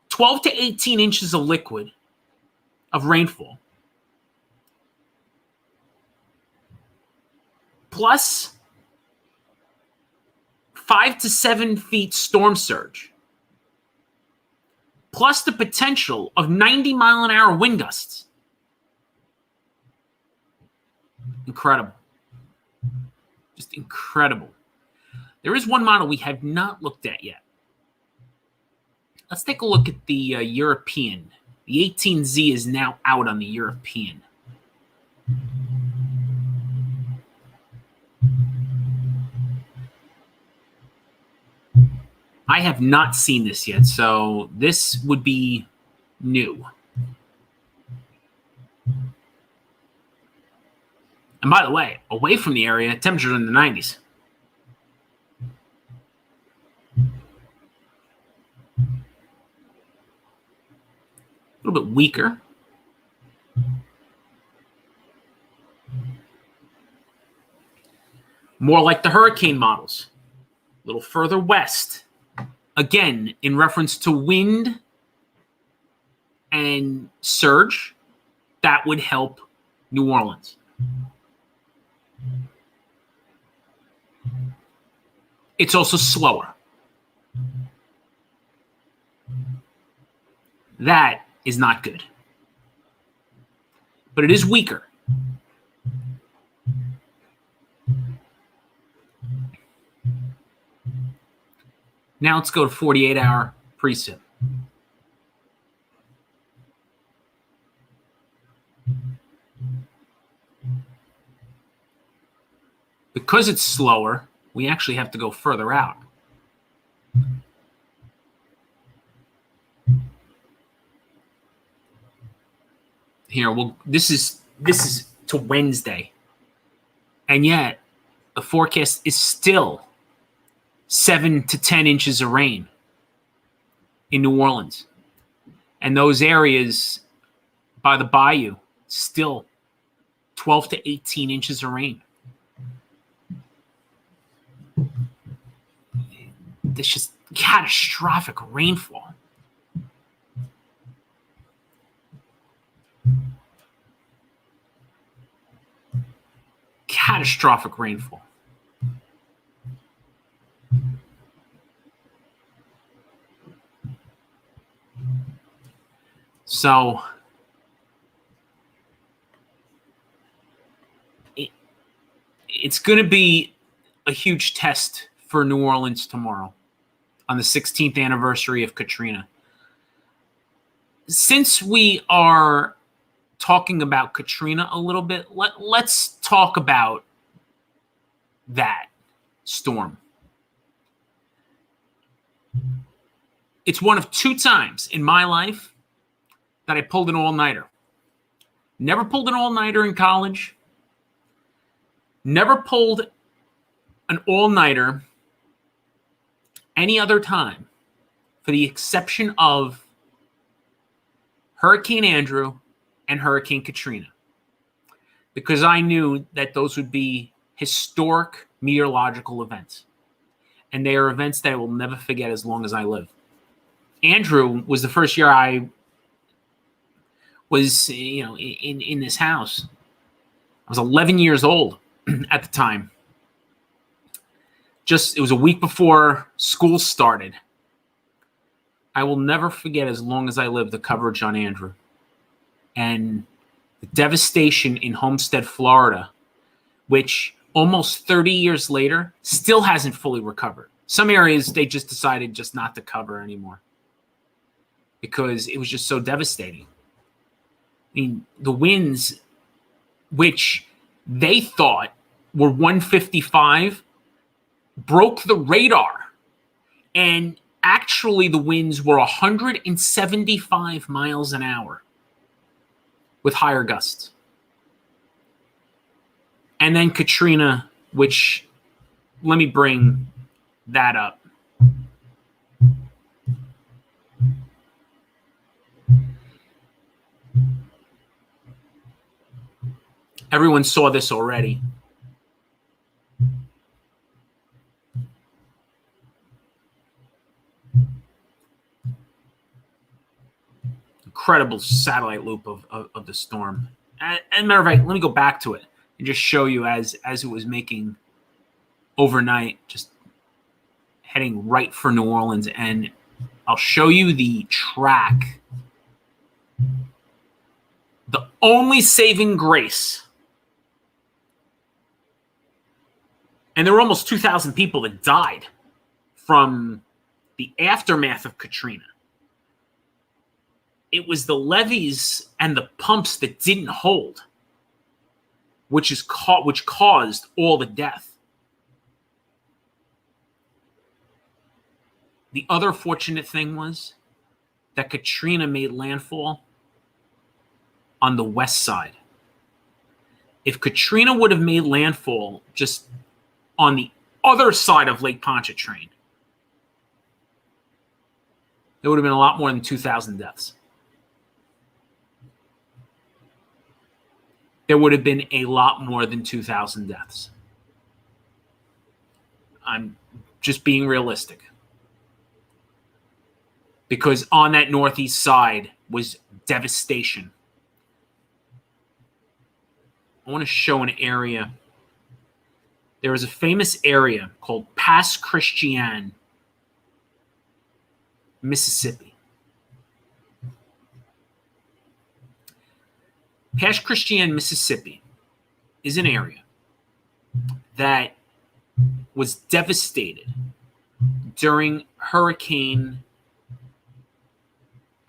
12 to 18 inches of liquid of rainfall, plus 5 to 7 feet storm surge, plus the potential of 90-mile-an-hour wind gusts. Incredible. Just incredible. There is one model we have not looked at yet. Let's take a look at the European. The 18Z is now out on the European. I have not seen this yet, so this would be new. And by the way, away from the area, temperatures in the 90s. A little bit weaker. More like the hurricane models. A little further west. Again, in reference to wind and surge, that would help New Orleans. It's also slower. That is not good. But it is weaker. Now let's go to 48-hour precip. Because it's slower, we actually have to go further out. Here, well, this is to Wednesday, and yet the forecast is still 7 to 10 inches of rain in New Orleans, and those areas by the bayou still 12 to 18 inches of rain. This just catastrophic rainfall. Catastrophic rainfall. So it's going to be a huge test for New Orleans tomorrow on the 16th anniversary of Katrina. Since we are talking about Katrina a little bit, let's talk about that storm. It's one of 2 times in my life that I pulled an all-nighter. Never pulled an all-nighter in college. Never pulled an all-nighter any other time, for the exception of Hurricane Andrew and Hurricane Katrina, because I knew that those would be historic meteorological events, and they are events that I will never forget as long as I live. Andrew was the first year I was, in this house. I was 11 years old at the time. It was a week before school started. I will never forget as long as I live the coverage on Andrew and the devastation in Homestead, Florida, which almost 30 years later still hasn't fully recovered. Some areas they just decided just not to cover anymore because it was just so devastating. I mean, the winds, which they thought were 155, broke the radar, and actually the winds were 175 miles an hour with higher gusts. And then Katrina, which, let me bring that up. Everyone saw this already. Incredible satellite loop of the storm. And matter of fact, let me go back to it and just show you as it was making overnight, just heading right for New Orleans. And I'll show you the track. The only saving grace, and there were almost 2,000 people that died from the aftermath of Katrina. It was the levees and the pumps that didn't hold, which caused all the death. The other fortunate thing was that Katrina made landfall on the west side. If Katrina would have made landfall just on the other side of Lake Pontchartrain, there would have been a lot more than 2,000 deaths. There would have been a lot more than 2,000 deaths. I'm just being realistic. Because on that northeast side was devastation. I want to show an area. There is a famous area called Pass Christian, Mississippi. Pass Christian, Mississippi is an area that was devastated during Hurricane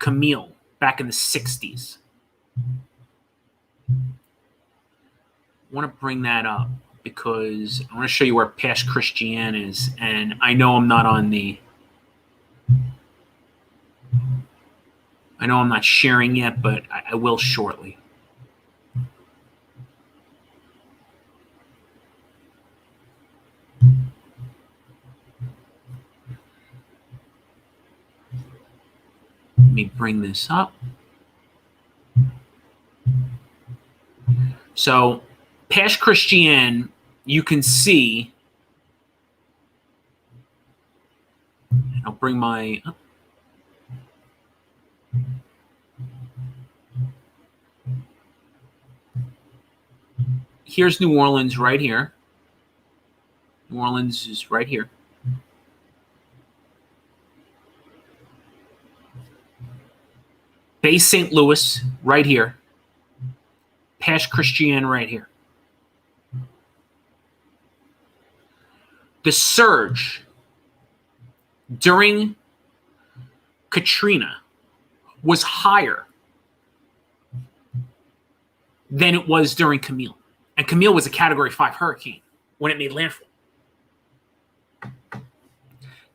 Camille back in the 60s. I want to bring that up because I want to show you where Pass Christian is, and I know I'm not sharing yet, but I will shortly. me bring this up. So, Pasch Christian, you can see. I'll bring my. Here's New Orleans right here. New Orleans is right here. Bay St. Louis right here. Pasch Christian right here. The surge during Katrina was higher than it was during Camille. And Camille was a Category 5 hurricane when it made landfall.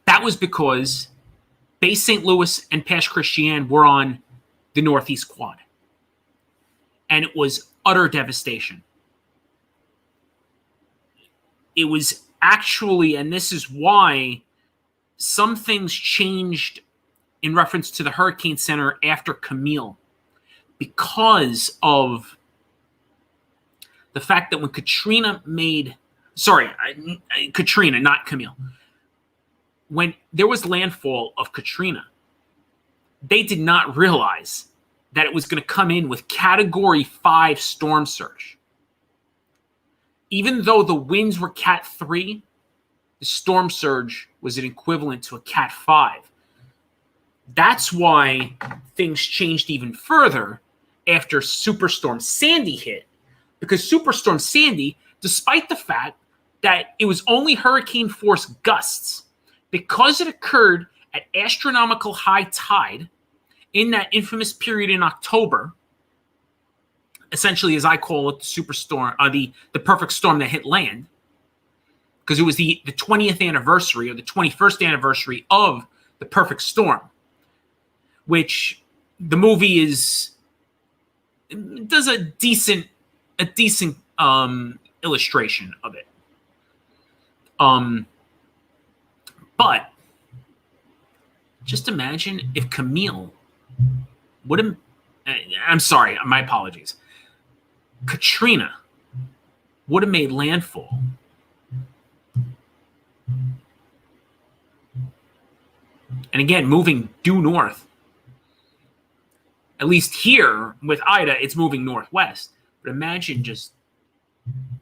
That was because Bay St. Louis and Pasch Christian were on the Northeast Quad. And it was utter devastation. It was actually, and this is why some things changed in reference to the Hurricane Center after Camille, because of the fact that when Katrina Katrina, not Camille, when there was landfall of Katrina, they did not realize that it was going to come in with Category 5 storm surge. Even though the winds were Cat 3, the storm surge was an equivalent to a Cat 5. That's why things changed even further after Superstorm Sandy hit. Because Superstorm Sandy, despite the fact that it was only hurricane force gusts, because it occurred at astronomical high tide in that infamous period in October, essentially, as I call it, the superstorm, the perfect storm that hit land, because it was the 20th anniversary or the 21st anniversary of the perfect storm, which the movie does a decent illustration of it. But just imagine if Camille would have, I'm sorry, my apologies. Katrina would have made landfall. And again, moving due north. At least here with Ida, it's moving northwest. But imagine just,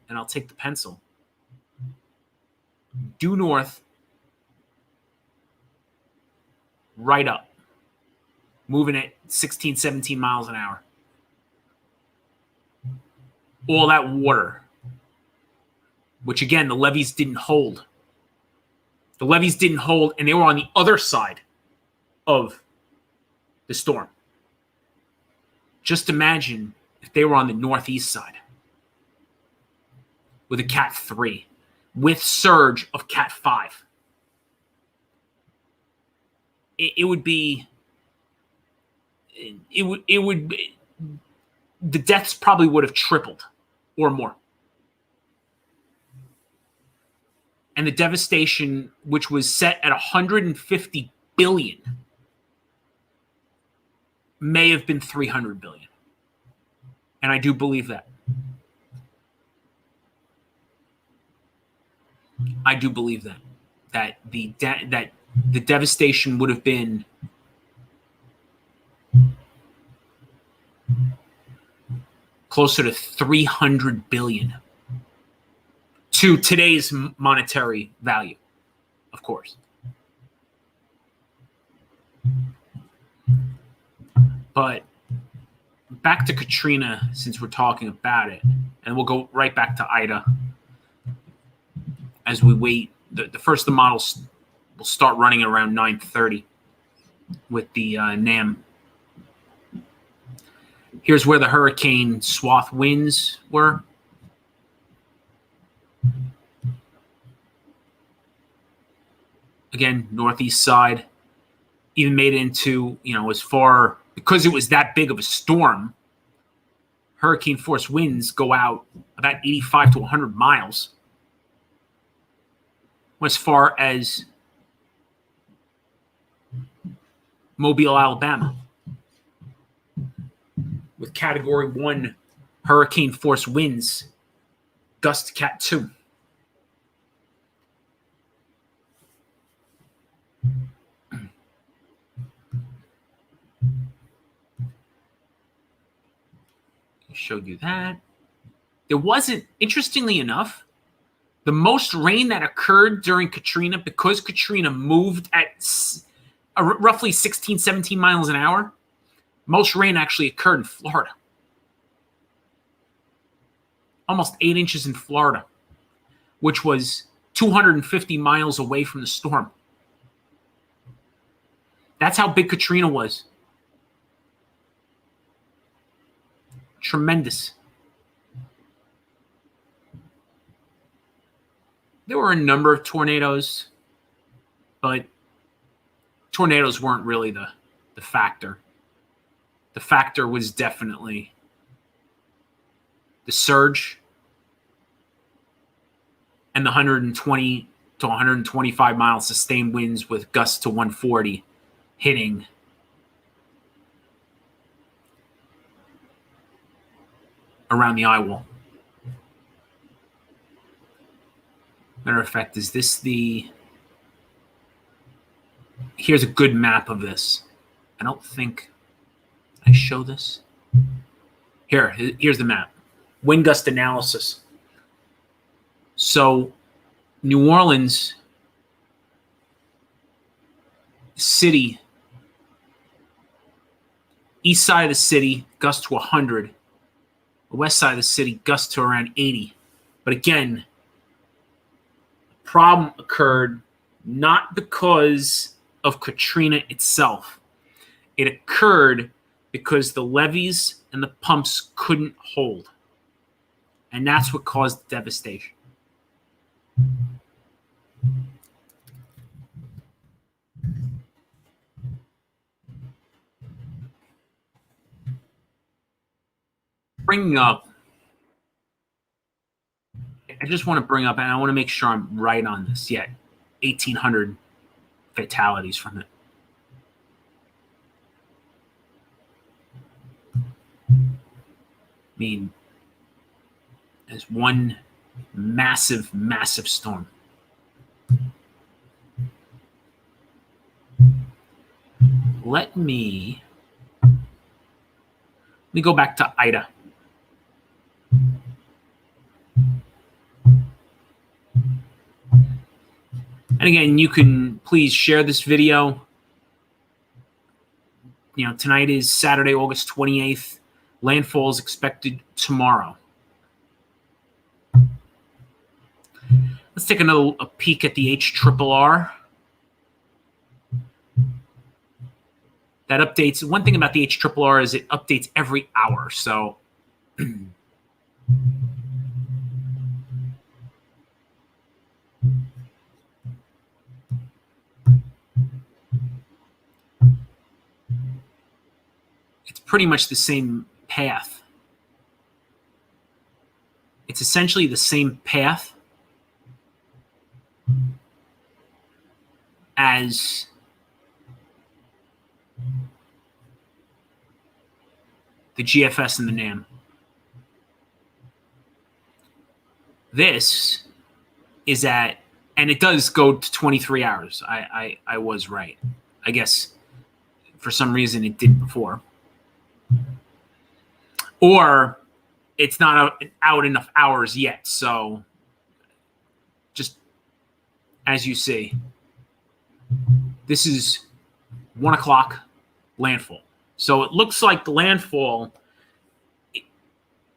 and I'll take the pencil, due north, right up, moving at 16, 17 miles an hour. All that water, which again, the levees didn't hold. The levees didn't hold, and they were on the other side of the storm. Just imagine if they were on the northeast side with a Cat 3, with surge of Cat 5. It would be, the deaths probably would have tripled or more. And the devastation, which was set at 150 billion, may have been 300 billion. And I do believe that. I do believe that. That the devastation would have been closer to 300 billion to today's monetary value, of course. But back to Katrina, since we're talking about it, and we'll go right back to Ida as we wait. The first of the models will start running around 9:30 with the NAM. Here's where the hurricane swath winds were. Again, northeast side. Even made it into, as far, because it was that big of a storm, hurricane force winds go out about 85 to 100 miles. As far as Mobile, Alabama. Category 1 hurricane force winds, gust to Cat 2. I showed you that. There wasn't, interestingly enough, the most rain that occurred during Katrina, because Katrina moved at roughly 16, 17 miles an hour, most rain actually occurred in Florida. Almost 8 inches in Florida, which was 250 miles away from the storm. That's how big Katrina was. Tremendous. There were a number of tornadoes, but tornadoes weren't really the factor. The factor was definitely the surge and the 120 to 125 mile sustained winds with gusts to 140 hitting around the eye wall. Matter of fact, is this the... Here's a good map of this. I don't think I show this. Here's the map. Wind gust analysis. So New Orleans city, east side of the city, gust to 100. The west side of the city, gust to around 80. But again, the problem occurred not because of Katrina itself. It occurred because the levees and the pumps couldn't hold. And that's what caused the devastation. Bringing up, I just want to bring up, and I want to make sure I'm right on this yet, 1,800 fatalities from it. I mean, as one massive, massive storm. Let me go back to Ida. And again, you can please share this video. You know, tonight is Saturday, August 28th. Landfall is expected tomorrow. Let's take a peek at the HRRR. That updates. One thing about the HRRR is it updates every hour. So it's pretty much the same path. It's essentially the same path as the GFS and the NAM. This is at, and it does go to 23 hours. I was right. I guess for some reason it did before. Or it's not out enough hours yet. So just as you see, this is 1 o'clock landfall. So it looks like the landfall,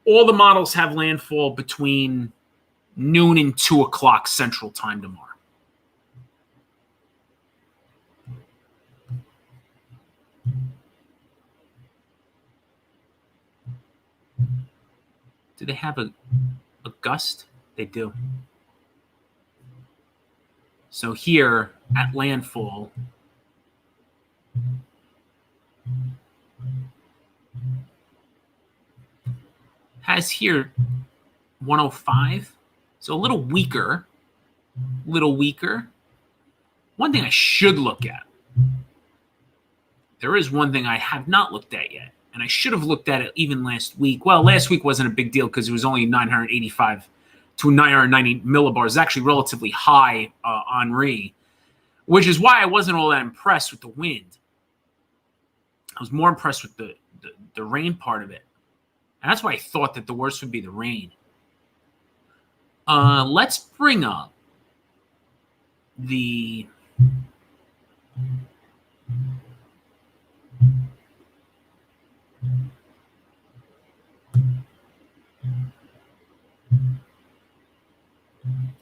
all the models have landfall between noon and 2 o'clock Central Time tomorrow. Do they have a gust? They do. So here at landfall, has here 105. So a little weaker. One thing I should look at. There is one thing I have not looked at yet, and I should have looked at it even last week. Well, last week wasn't a big deal because it was only 985 to 990 millibars. It's actually relatively high on Re, which is why I wasn't all that impressed with the wind. I was more impressed with the rain part of it. And that's why I thought that the worst would be the rain. Let's bring up the...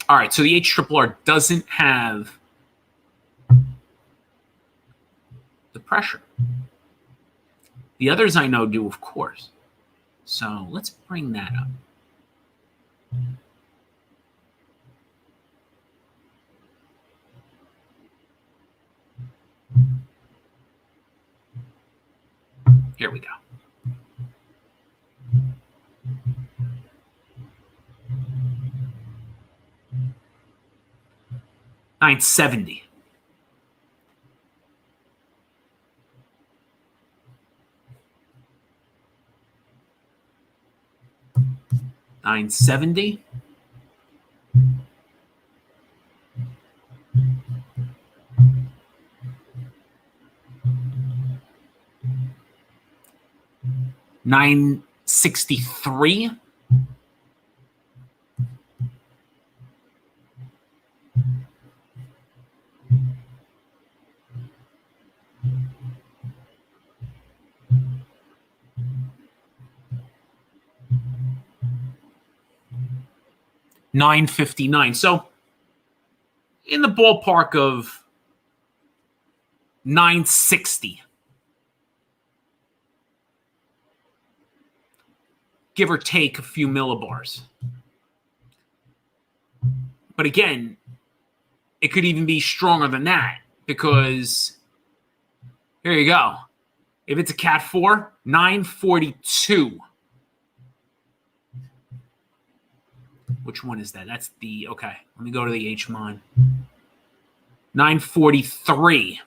All right, so the HRRR doesn't have the pressure. The others I know do, of course. So let's bring that up. Here we go. $970. $970. $963. $959. So in the ballpark of $960. Give or take a few millibars. But again, it could even be stronger than that because here you go. If it's a Cat 4, 942. Which one is that? That's the, okay. Let me go to the HMON. 943.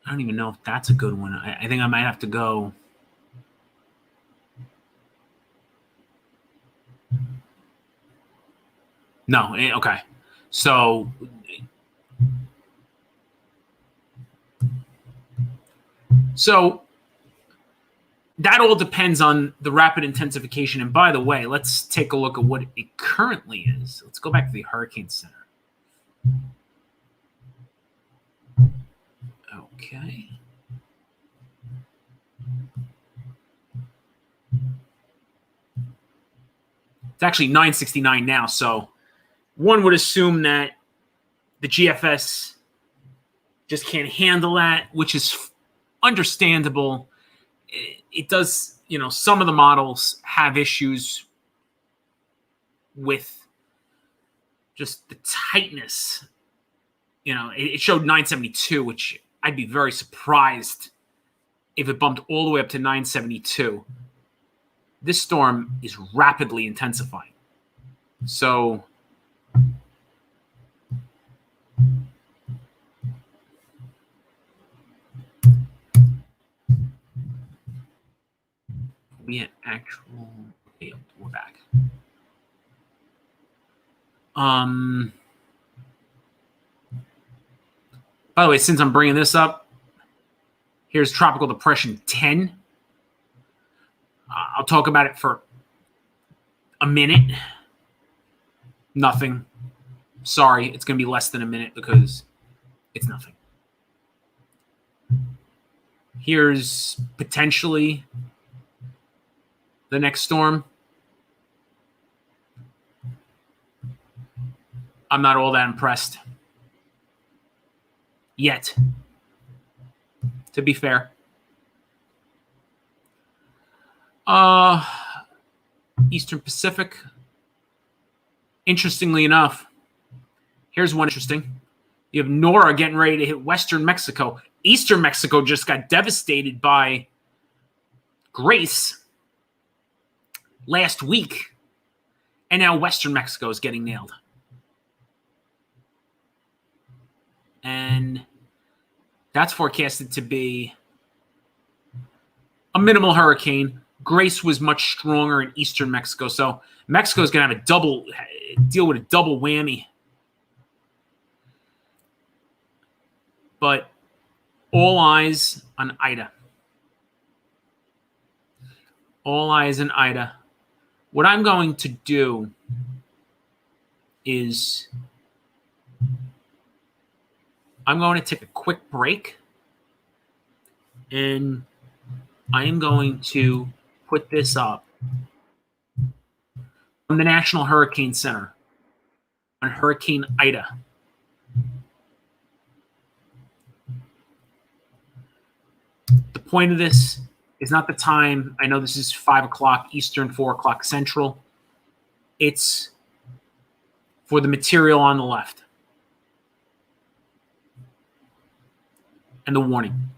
I don't even know if that's a good one. I think I might have to go. No, okay. So that all depends on the rapid intensification. And by the way, let's take a look at what it currently is. Let's go back to the Hurricane Center. Okay. It's actually 969 now, so one would assume that the GFS just can't handle that, which is understandable. It does, some of the models have issues with just the tightness. It showed 972, which I'd be very surprised if it bumped all the way up to 972. This storm is rapidly intensifying. So we had actual, okay, we're back. By the way, since I'm bringing this up, here's Tropical Depression 10. I'll talk about it for a minute. Nothing. Sorry, it's going to be less than a minute because it's nothing. Here's potentially the next storm. I'm not all that impressed yet, to be fair. Eastern Pacific. Interestingly enough, here's one interesting. You have Nora getting ready to hit Western Mexico. Eastern Mexico just got devastated by Grace last week, and now Western Mexico is getting nailed. And that's forecasted to be a minimal hurricane. Grace was much stronger in Eastern Mexico, so Mexico is going to have deal with a double whammy. But all eyes on Ida. All eyes on Ida. What I'm going to do is I'm going to take a quick break, and I am going to put this up from the National Hurricane Center on Hurricane Ida. The point of this is not the time. I know this is 5 o'clock Eastern, 4 o'clock Central. It's for the material on the left and the warning.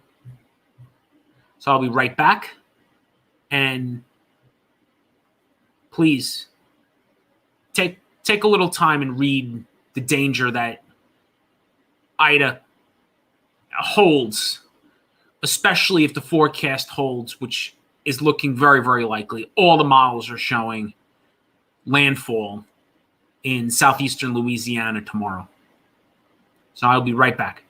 So I'll be right back. And please take a little time and read the danger that Ida holds, especially if the forecast holds, which is looking very, very likely. All the models are showing landfall in southeastern Louisiana tomorrow. So I'll be right back.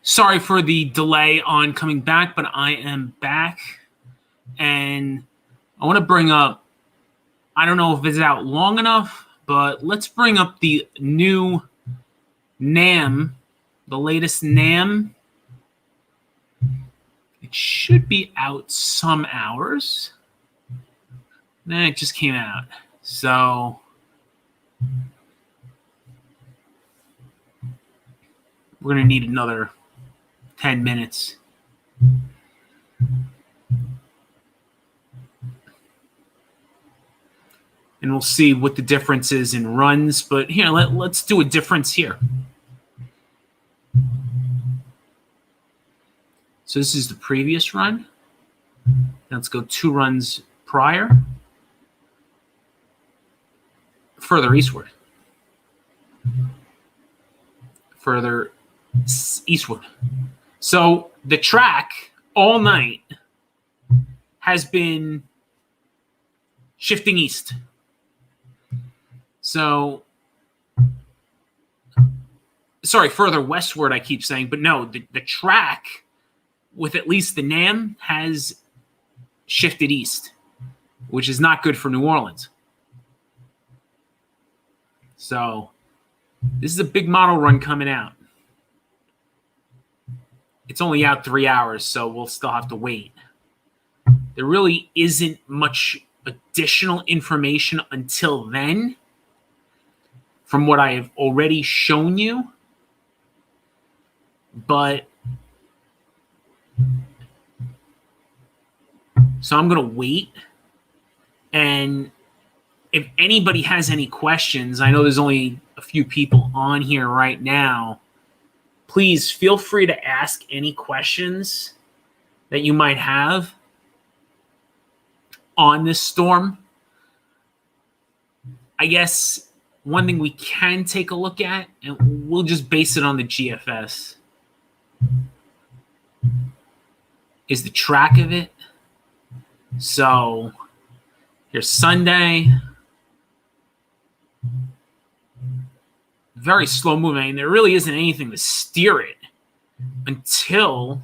Sorry for the delay on coming back, but I am back. And I want to bring up, I don't know if it's out long enough, but let's bring up the new NAM, the latest NAM. It should be out some hours. Nah, it just came out. So we're going to need another 10 minutes. And we'll see what the difference is in runs. But here, let's do a difference here. So this is the previous run. Let's go 2 runs prior. Further eastward. Further eastward. So the track all night has been shifting east. So, sorry, further westward, I keep saying, but no, the track with at least the NAM has shifted east, which is not good for New Orleans. So, this is a big model run coming out. It's only out 3 hours, so we'll still have to wait. There really isn't much additional information until then from what I have already shown you. But so I'm going to wait. And if anybody has any questions, I know there's only a few people on here right now. Please feel free to ask any questions that you might have on this storm. I guess one thing we can take a look at, and we'll just base it on the GFS, is the track of it. So here's Sunday. Very slow moving. There really isn't anything to steer it until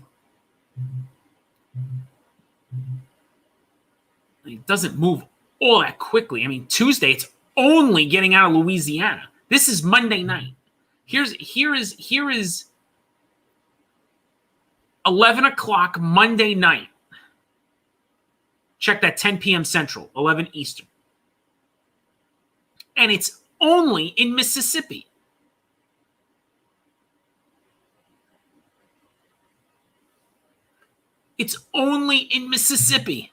it doesn't move all that quickly. I mean, Tuesday, it's only getting out of Louisiana. This is Monday night. Here is 11 o'clock Monday night. Check that, 10 p.m. Central, 11 Eastern. And it's only in Mississippi. It's only in Mississippi.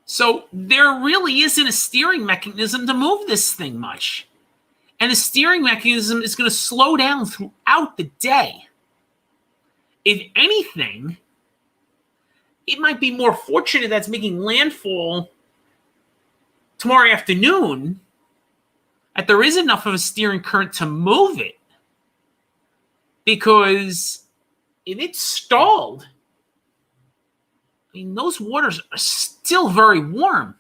So there really isn't a steering mechanism to move this thing much. And the steering mechanism is going to slow down throughout the day. If anything, it might be more fortunate that's making landfall tomorrow afternoon, that there is enough of a steering current to move it. Because if it's stalled, I mean, those waters are still very warm.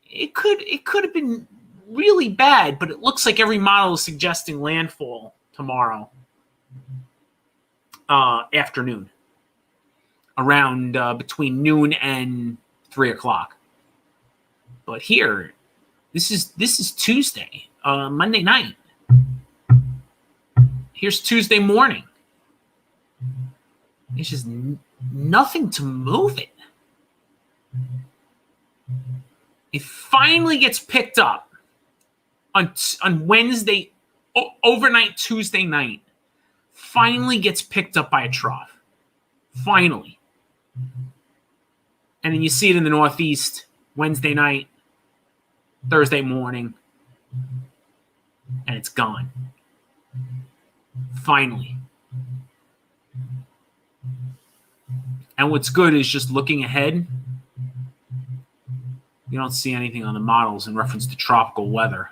It could have been really bad, but it looks like every model is suggesting landfall tomorrow afternoon, around between noon and 3 o'clock. But here, this is Tuesday, Monday night. Here's Tuesday morning. It's just nothing to move it. It finally gets picked up on Wednesday, overnight Tuesday night. Finally gets picked up by a trough. Finally. And then you see it in the Northeast Wednesday night, Thursday morning, and it's gone. Finally. And what's good is just looking ahead. You don't see anything on the models in reference to tropical weather.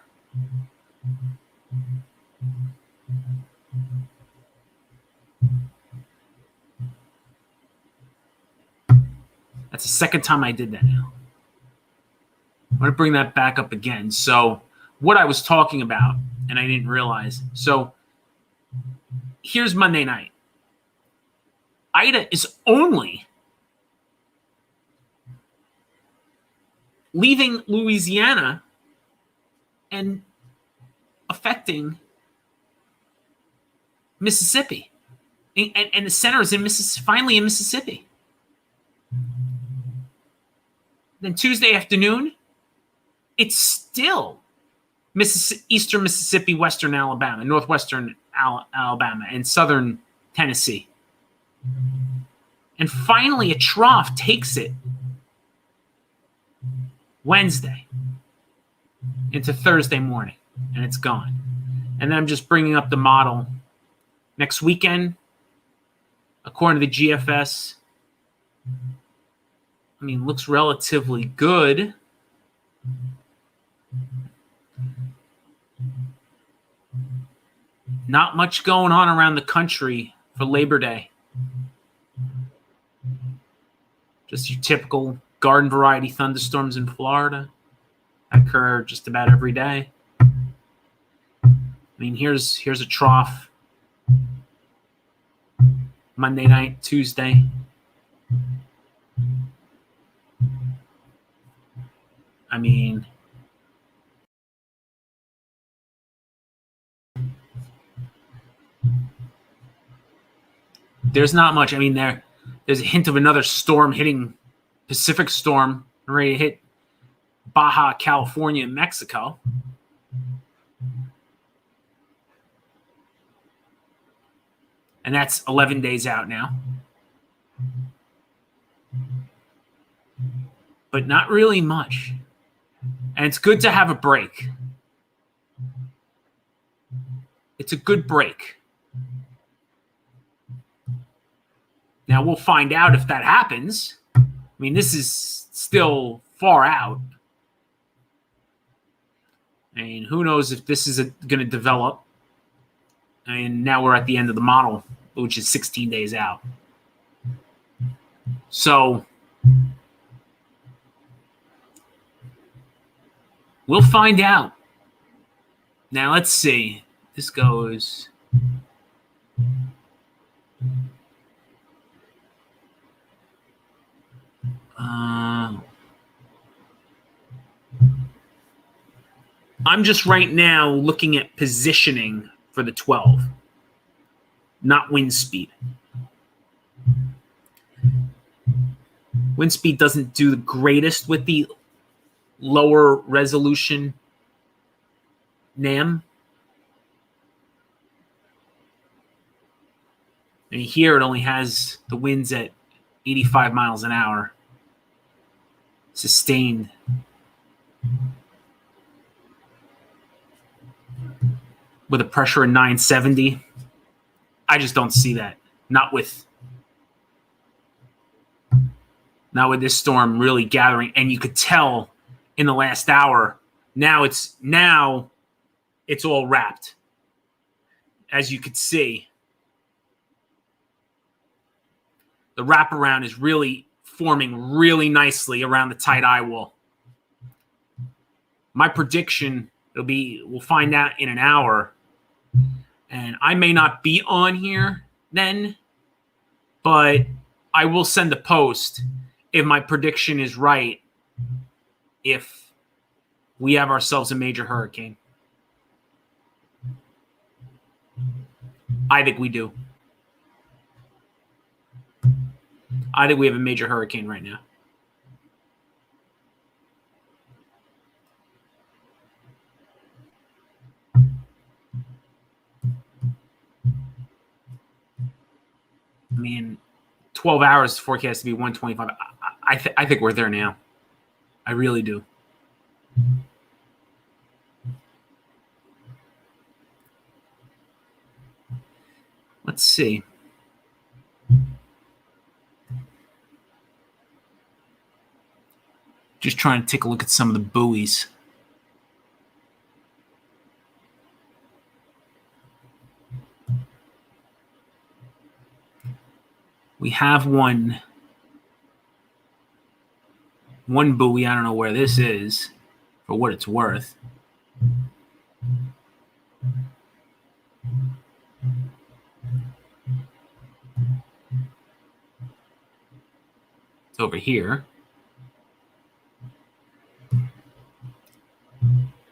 That's the second time I did that now. I'm going to bring that back up again. So what I was talking about and I didn't realize. So here's Monday night. Ida is only leaving Louisiana and affecting Mississippi. And the center is finally in Mississippi. Then Tuesday afternoon, it's still eastern Mississippi, western Alabama, northwestern Alabama, and southern Tennessee. And finally, a trough takes it Wednesday into Thursday morning, and it's gone. And then I'm just bringing up the model. Next weekend, according to the GFS, looks relatively good. Not much going on around the country for Labor Day. Just your typical garden variety thunderstorms in Florida occur just about every day. Here's a trough. Monday night, Tuesday. There's not much. There's a hint of another storm hitting, Pacific storm, ready to hit Baja California and Mexico. And that's 11 days out now. But not really much. And it's good to have a break. It's a good break. Now, we'll find out if that happens. This is still far out. Who knows if this is going to develop. Now we're at the end of the model, which is 16 days out. So we'll find out. Now, let's see. This goes... I'm just right now looking at positioning for the 12, not wind speed. Wind speed doesn't do the greatest with the lower resolution NAM. Here it only has the winds at 85 miles an hour. Sustained. With a pressure of 970. I just don't see that. Not with this storm really gathering. And you could tell in the last hour, now it's all wrapped. As you could see, the wraparound is really forming really nicely around the tight eye wall. My prediction, we'll find out in an hour. And I may not be on here then, but I will send a post if my prediction is right, if we have ourselves a major hurricane. I think we do. I think we have a major hurricane right now. I mean, 12 hours forecast to be 125. I think we're there now. I really do. Let's see. Just trying to take a look at some of the buoys. We have one buoy. I don't know where this is, for what it's worth. over here.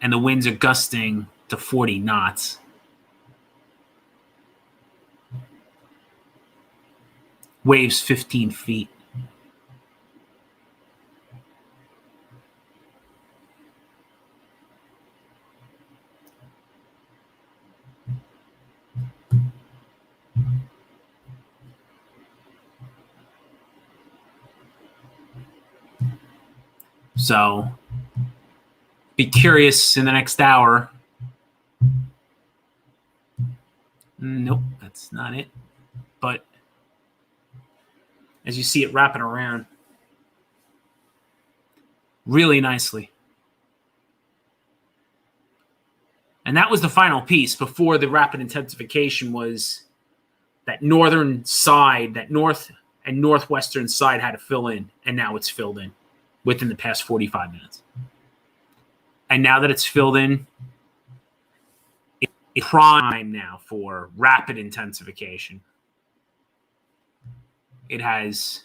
And the winds are gusting to 40 knots. Waves 15 feet. So be curious in the next hour. Nope, that's not it. But as you see it wrapping around really nicely. And that was the final piece before the rapid intensification was that northern side, that north and northwestern side had to fill in, and now it's filled in within the past 45 minutes. And now that it's filled in, it's prime now for rapid intensification. It has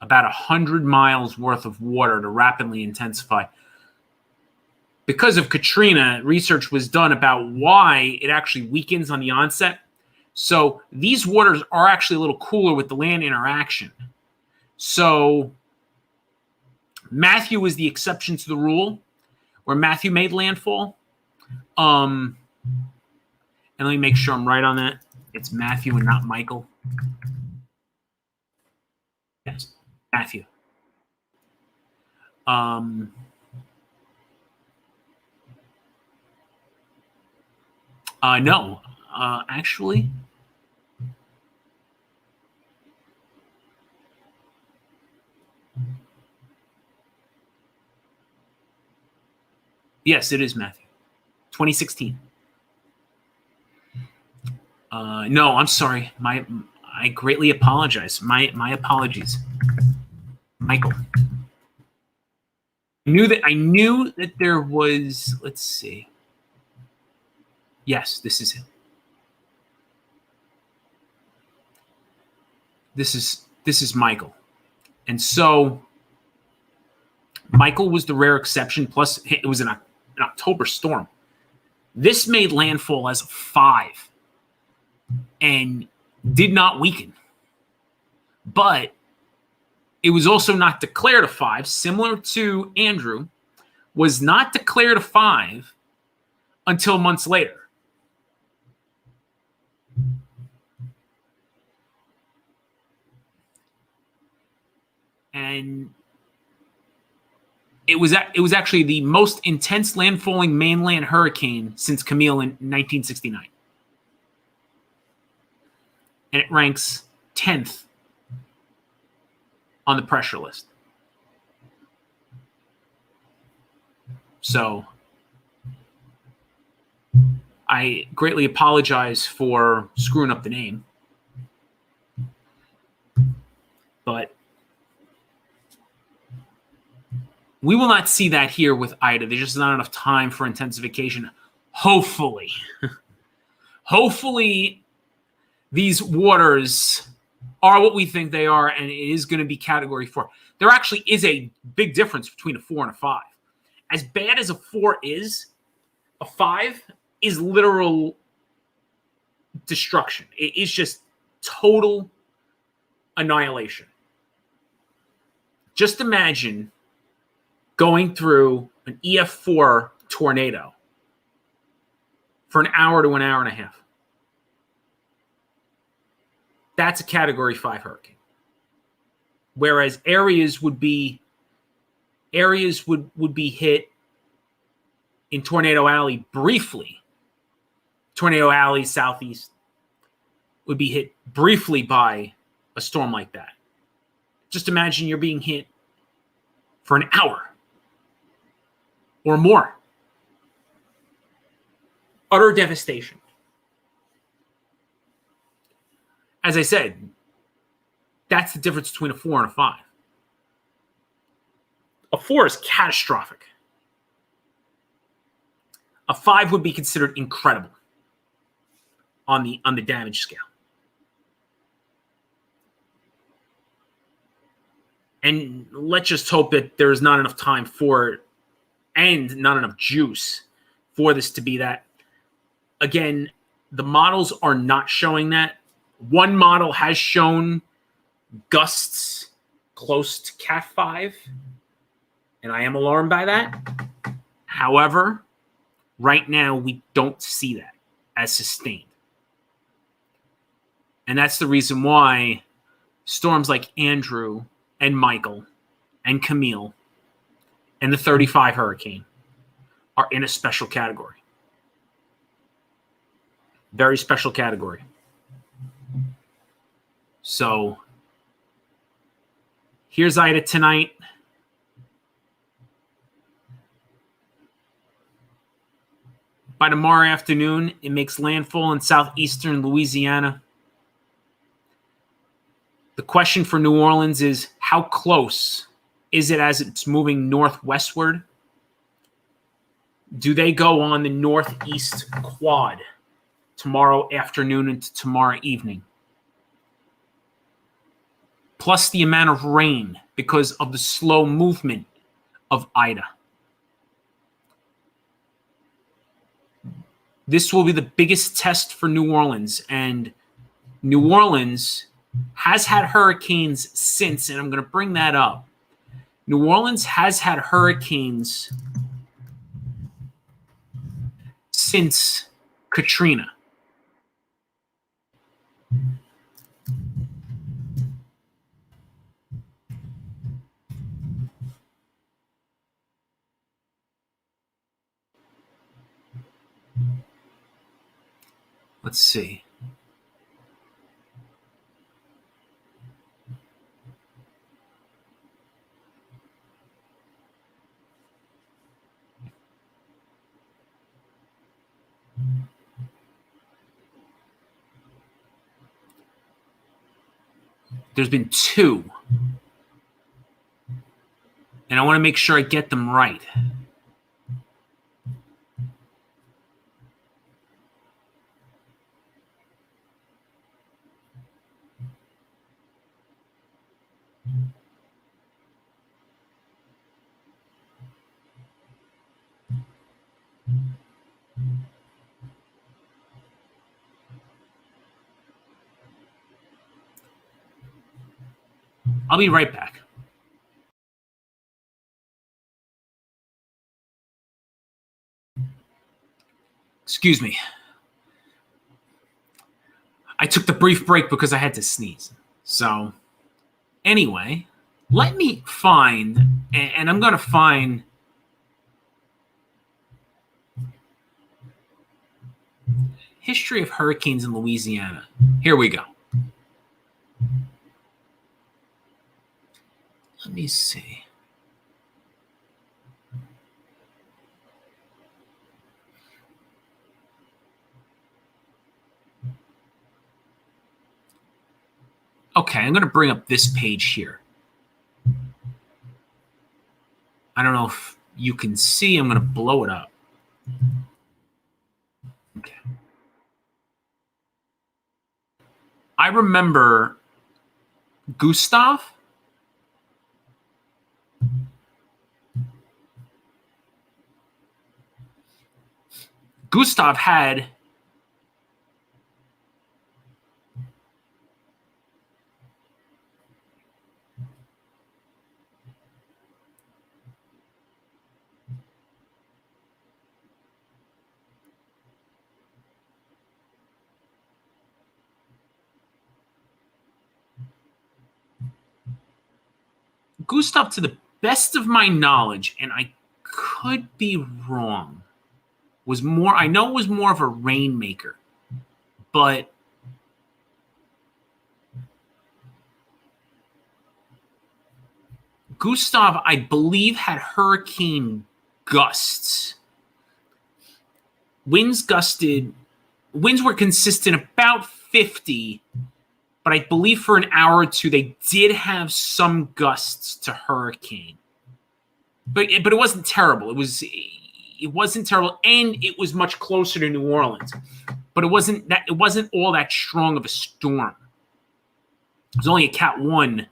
about 100 miles worth of water to rapidly intensify. Because of Katrina, research was done about why it actually weakens on the onset. So these waters are actually a little cooler with the land interaction. So Matthew was the exception to the rule, where Matthew made landfall. And let me make sure I'm right on that. It's Matthew and not Michael. Yes, Matthew. No, actually. Yes, it is Matthew. 2016. No, I'm sorry. I greatly apologize. My apologies. Michael. I knew that there was, let's see. Yes, this is him. This is Michael. And so Michael was the rare exception, plus it was an October storm. This made landfall as a 5 and did not weaken. But it was also not declared a 5, similar to Andrew, was not declared a 5 until months later. And it was actually the most intense landfalling mainland hurricane since Camille in 1969. And it ranks 10th on the pressure list. So I greatly apologize for screwing up the name. But we will not see that here with Ida. There's just not enough time for intensification. Hopefully. Hopefully these waters are what we think they are, and it is going to be Category 4. There actually is a big difference between a 4 and a 5. As bad as a 4 is, a 5 is literal destruction. It is just total annihilation. Just imagine going through an EF4 tornado for an hour to an hour and a half. That's a Category 5 hurricane. Whereas areas would be hit in Tornado Alley briefly. Tornado Alley, southeast, would be hit briefly by a storm like that. Just imagine you're being hit for an hour or more. Utter devastation. As I said, that's the difference between a 4 and a 5. A 4 is catastrophic. A 5 would be considered incredible on the damage scale. And let's just hope that there's not enough time for it and not enough juice for this to be that. Again, the models are not showing that. One model has shown gusts close to Cat 5, and I am alarmed by that. However, right now we don't see that as sustained. And that's the reason why storms like Andrew and Michael and Camille and the 35 hurricane are in a special category. Very special category. So here's Ida tonight. By tomorrow afternoon, it makes landfall in southeastern Louisiana. The question for New Orleans is, how close is it as it's moving northwestward? Do they go on the northeast quad tomorrow afternoon into tomorrow evening? Plus the amount of rain because of the slow movement of Ida. This will be the biggest test for New Orleans, and New Orleans has had hurricanes since, and I'm going to bring that up. New Orleans has had hurricanes since Katrina. Let's see. There's been 2. And I want to make sure I get them right. I'll be right back. Excuse me. I took the brief break because I had to sneeze. So, anyway, let me find, and I'm going to find history of hurricanes in Louisiana. Here we go. Let me see. Okay, I'm going to bring up this page here. I don't know if you can see. I'm going to blow it up. Okay. I remember Gustav. Gustav had Gustav, to the best of my knowledge, and I could be wrong, was more, I know it was more of a rainmaker, but Gustav, I believe, had hurricane gusts. Winds were consistent about 50, but I believe for an hour or two they did have some gusts to hurricane. But it wasn't terrible. It wasn't terrible, and it was much closer to New Orleans. But it wasn't all that strong of a storm. It was only a Cat 1.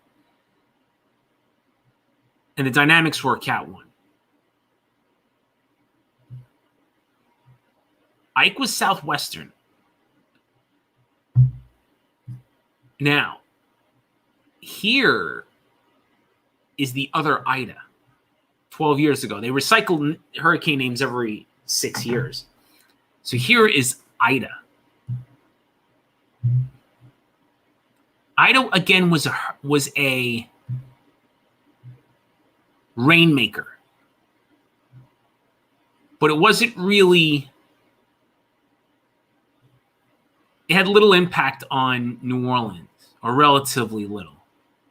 And the dynamics were Cat 1. Ike was southwestern. Now, here is the other Ida. 12 years ago. They recycled hurricane names every 6 years. So here is Ida. Ida, again, was a rainmaker. But it wasn't really... It had little impact on New Orleans, or relatively little.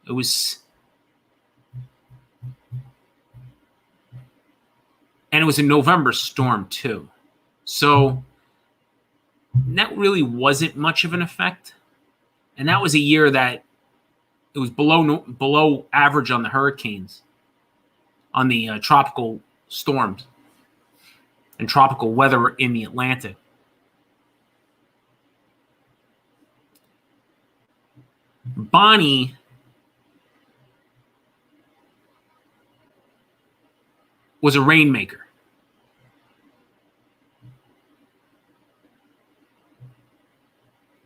It was... And it was a November storm, too. So that really wasn't much of an effect. And that was a year that it was below average on the hurricanes, on the tropical storms and tropical weather in the Atlantic. Bonnie was a rainmaker.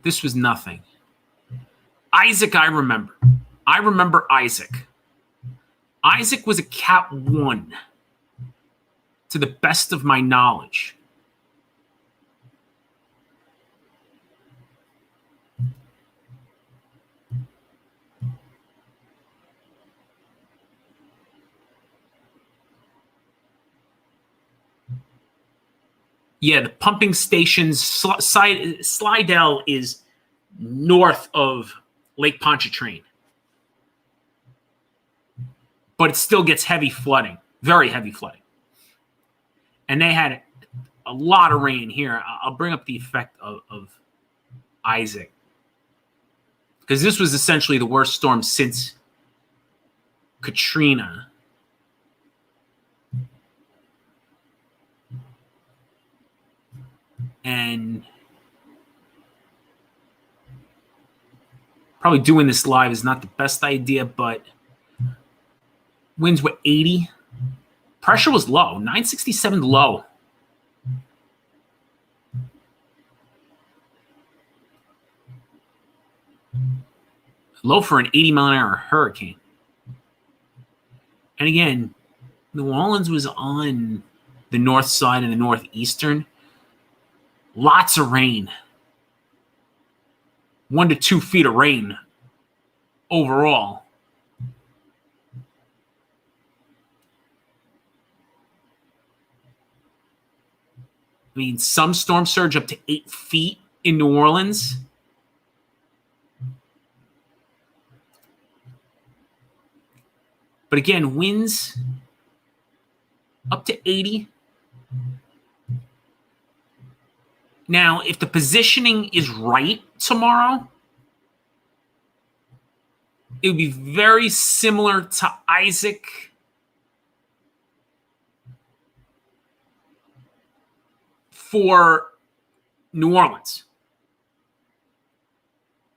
This was nothing. Isaac, I remember. I remember Isaac. Isaac was a Cat 1, to the best of my knowledge. Yeah, the pumping stations, Slidell is north of Lake Pontchartrain. But it still gets heavy flooding, very heavy flooding. And they had a lot of rain here. I'll bring up the effect of Isaac, because this was essentially the worst storm since Katrina. And probably doing this live is not the best idea, but winds were 80. Pressure was low, 967 low. Low for an 80-mile-an-hour hurricane. And again, New Orleans was on the north side and the northeastern. Lots of rain. 1 to 2 feet of rain overall. I mean, some storm surge up to 8 feet in New Orleans. But again, winds up to 80. Now, if the positioning is right tomorrow, it would be very similar to Isaac. For New Orleans.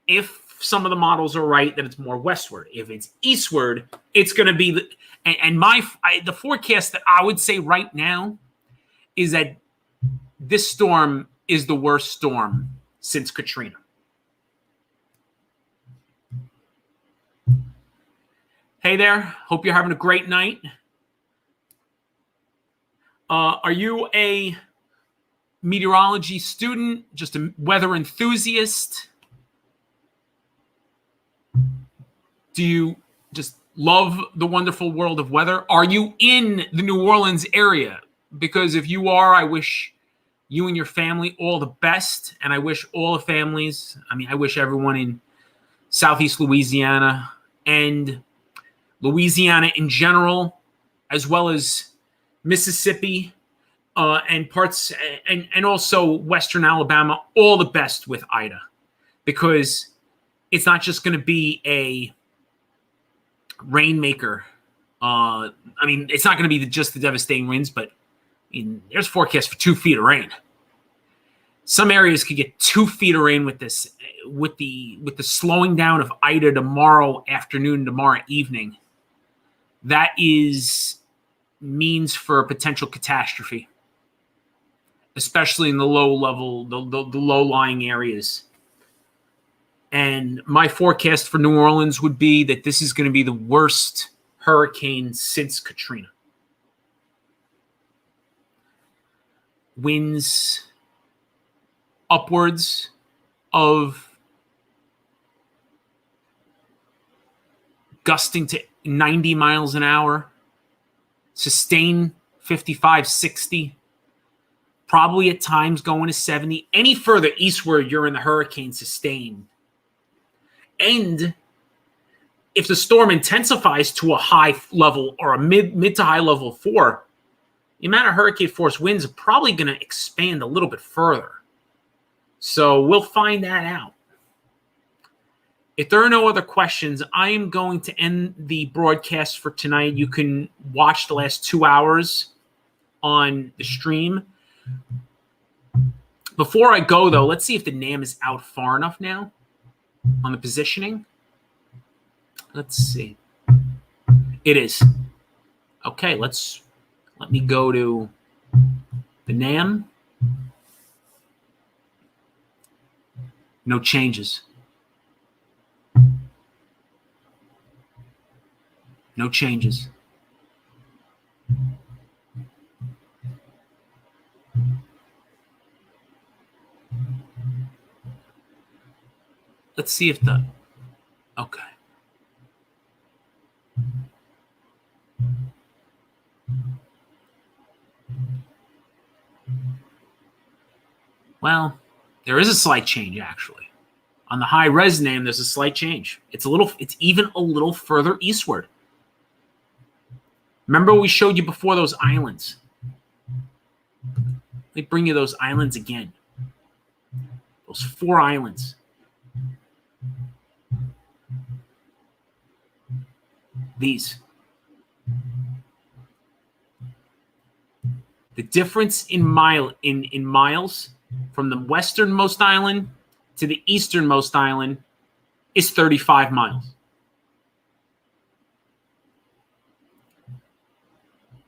If some of the models are right, that it's more westward. If it's eastward, it's going to be the forecast that I would say right now is that this storm is the worst storm since Katrina. Hey there. Hope you're having a great night. Are you a meteorology student, just a weather enthusiast? Do you just love the wonderful world of weather? Are you in the New Orleans area? Because if you are, I wish you and your family all the best. And I wish all the families, I wish everyone in Southeast Louisiana and Louisiana in general, as well as Mississippi, and parts and also Western Alabama, all the best with Ida, because it's not just going to be a rainmaker. It's not going to be just the devastating winds, but there's forecast for 2 feet of rain. Some areas could get 2 feet of rain with this, with the slowing down of Ida tomorrow afternoon, tomorrow evening. that is means for a potential catastrophe, especially in the low level, the low-lying areas. And my forecast for New Orleans would be that this is going to be the worst hurricane since Katrina. Winds upwards of gusting to 90 miles an hour, sustain 55, 60, probably at times going to 70. Any further eastward, you're in the hurricane sustain. And if the storm intensifies to a high level or a mid to high level 4, the amount of hurricane force winds are probably going to expand a little bit further. So we'll find that out. If there are no other questions, I am going to end the broadcast for tonight. You can watch the last 2 hours on the stream. Before I go, though, let's see if the NAM is out far enough now on the positioning. Let's see. It is. Okay, let me go to the NAM. No changes. No changes. Let's see if the... Okay. Well, there is a slight change, actually. On the high res name, there's a slight change. It's even a little further eastward. Remember we showed you before those islands? Let me bring you those islands again. Those 4 islands. These. The difference in miles from the westernmost island to the easternmost island is 35 miles.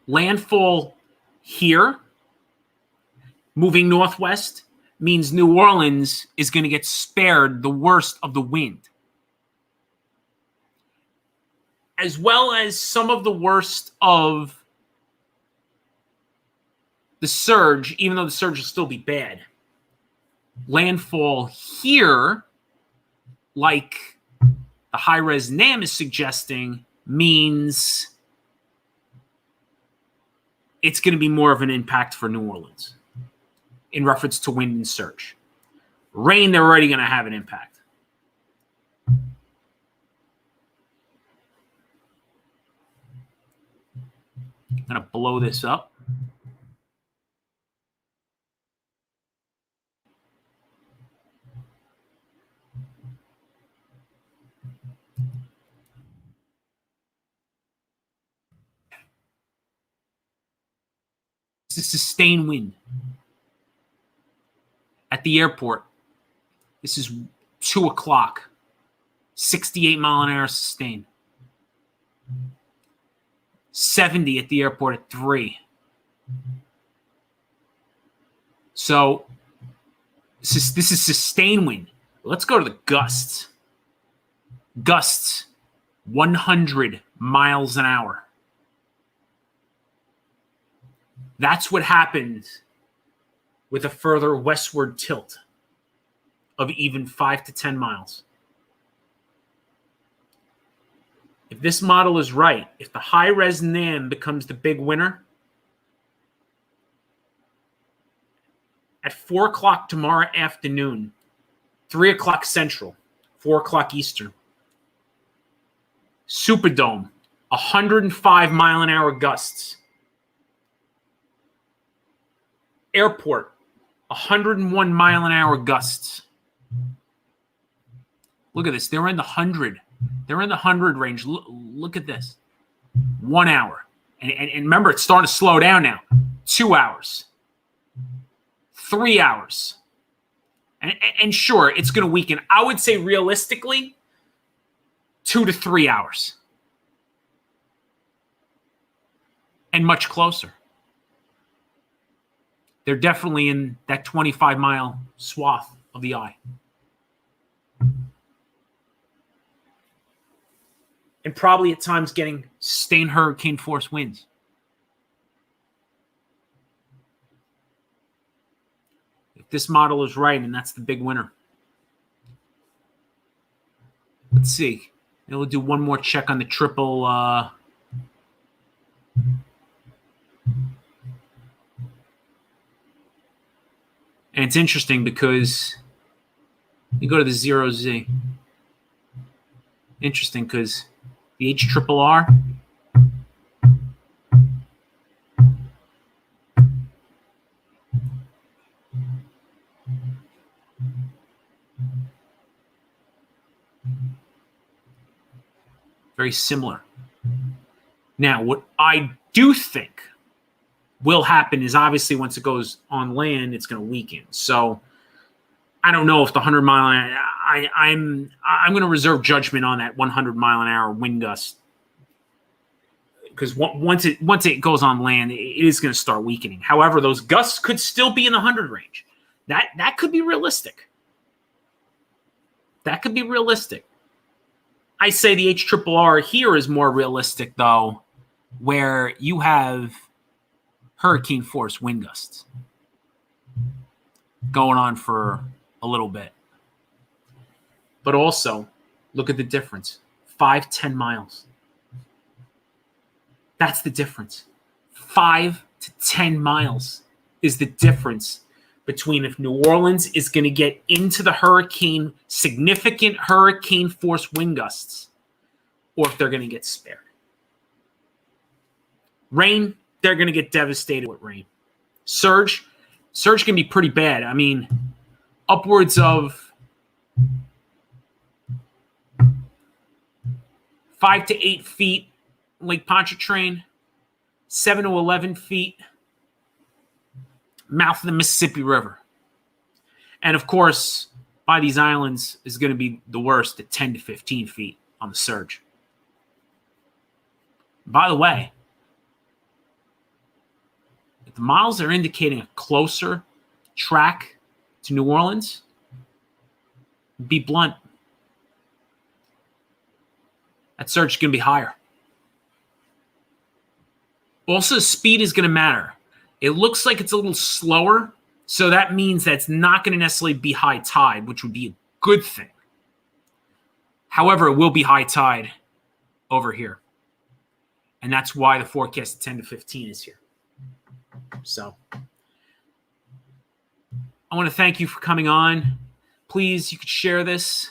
Landfall here, moving northwest, means New Orleans is going to get spared the worst of the wind, as well as some of the worst of the surge, even though the surge will still be bad. Landfall here, like the high-res NAM is suggesting, means it's going to be more of an impact for New Orleans in reference to wind and surge. Rain, they're already going to have an impact. I'm going to blow this up. It's a sustained wind. At the airport, this is 2 o'clock, 68 mile an hour sustained. 70 at the airport at 3. So this is sustained wind. Let's go to the gusts. Gusts, 100 miles an hour. That's what happens with a further westward tilt of even 5 to 10 miles. If this model is right, if the high-res NAM becomes the big winner, at 4 o'clock tomorrow afternoon, 3 o'clock Central, 4 o'clock Eastern, Superdome, 105 mile an hour gusts. Airport, 101 mile an hour gusts. Look at this. They're in the 100. They're in the 100 range. Look at this. 1 hour. And remember, it's starting to slow down now. 2 hours. 3 hours. And sure, it's going to weaken. I would say realistically, 2 to 3 hours. and much closer. They're definitely in that 25-mile swath of the eye. And probably at times getting sustained hurricane force winds. If this model is right, and that's the big winner. Let's see. And we'll do one more check on the triple. And it's interesting because you go to the 0Z. Interesting because the HRRR very similar. Now, what I do think will happen is obviously once it goes on land, it's going to weaken. So I don't know if the 100 mile an hour, I'm going to reserve judgment on that 100 mile an hour wind gust because once it goes on land, it is going to start weakening. However, those gusts could still be in the 100 range. That could be realistic. That could be realistic. I say the HRRR here is more realistic, though, where you have hurricane force wind gusts going on for a little bit. But also, look at the difference. 5-10 miles. That's the difference. 5 to 10 miles is the difference between if New Orleans is going to get into the significant hurricane force wind gusts, or if they're going to get spared. Rain, they're going to get devastated with rain. Surge can be pretty bad. I mean, upwards of 5 to 8 feet Lake Pontchartrain, 7 to 11 feet mouth of the Mississippi River. And of course, by these islands is going to be the worst at 10 to 15 feet on the surge. By the way, if the models are indicating a closer track to New Orleans, be blunt, that surge is going to be higher. Also, speed is going to matter. It looks like it's a little slower, so that means that it's not going to necessarily be high tide, which would be a good thing. However, it will be high tide over here. And that's why the forecast of 10 to 15 is here. So I want to thank you for coming on. Please, you could share this.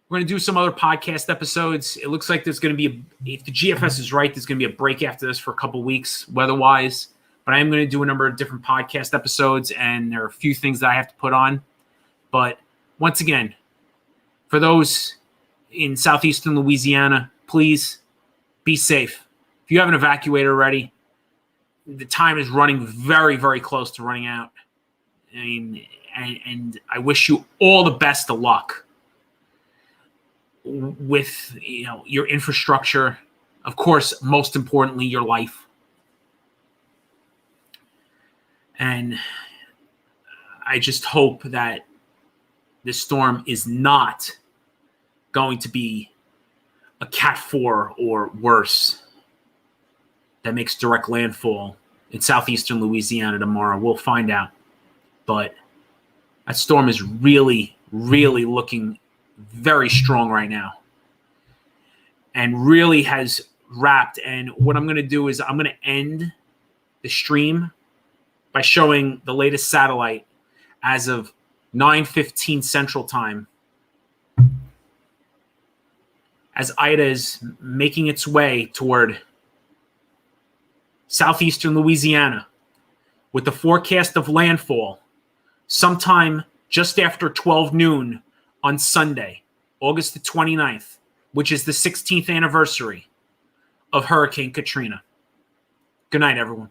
We're going to do some other podcast episodes. It looks like there's going to be, if the GFS is right, there's going to be a break after this for a couple weeks, weather-wise. But I am going to do a number of different podcast episodes, and there are a few things that I have to put on. But once again, for those in southeastern Louisiana, please be safe. If you haven't evacuated already, the time is running very, very close to running out. I mean, and I wish you all the best of luck with your infrastructure, of course, most importantly, your life. And I just hope that this storm is not going to be a Cat 4 or worse that makes direct landfall in southeastern Louisiana tomorrow. We'll find out. But that storm is really, really looking very strong right now and really has wrapped. And what I'm going to do is I'm going to end the stream by showing the latest satellite as of 9:15 Central Time as Ida is making its way toward southeastern Louisiana with the forecast of landfall sometime just after 12 noon on Sunday, August the 29th, which is the 16th anniversary of Hurricane Katrina. Good night, everyone.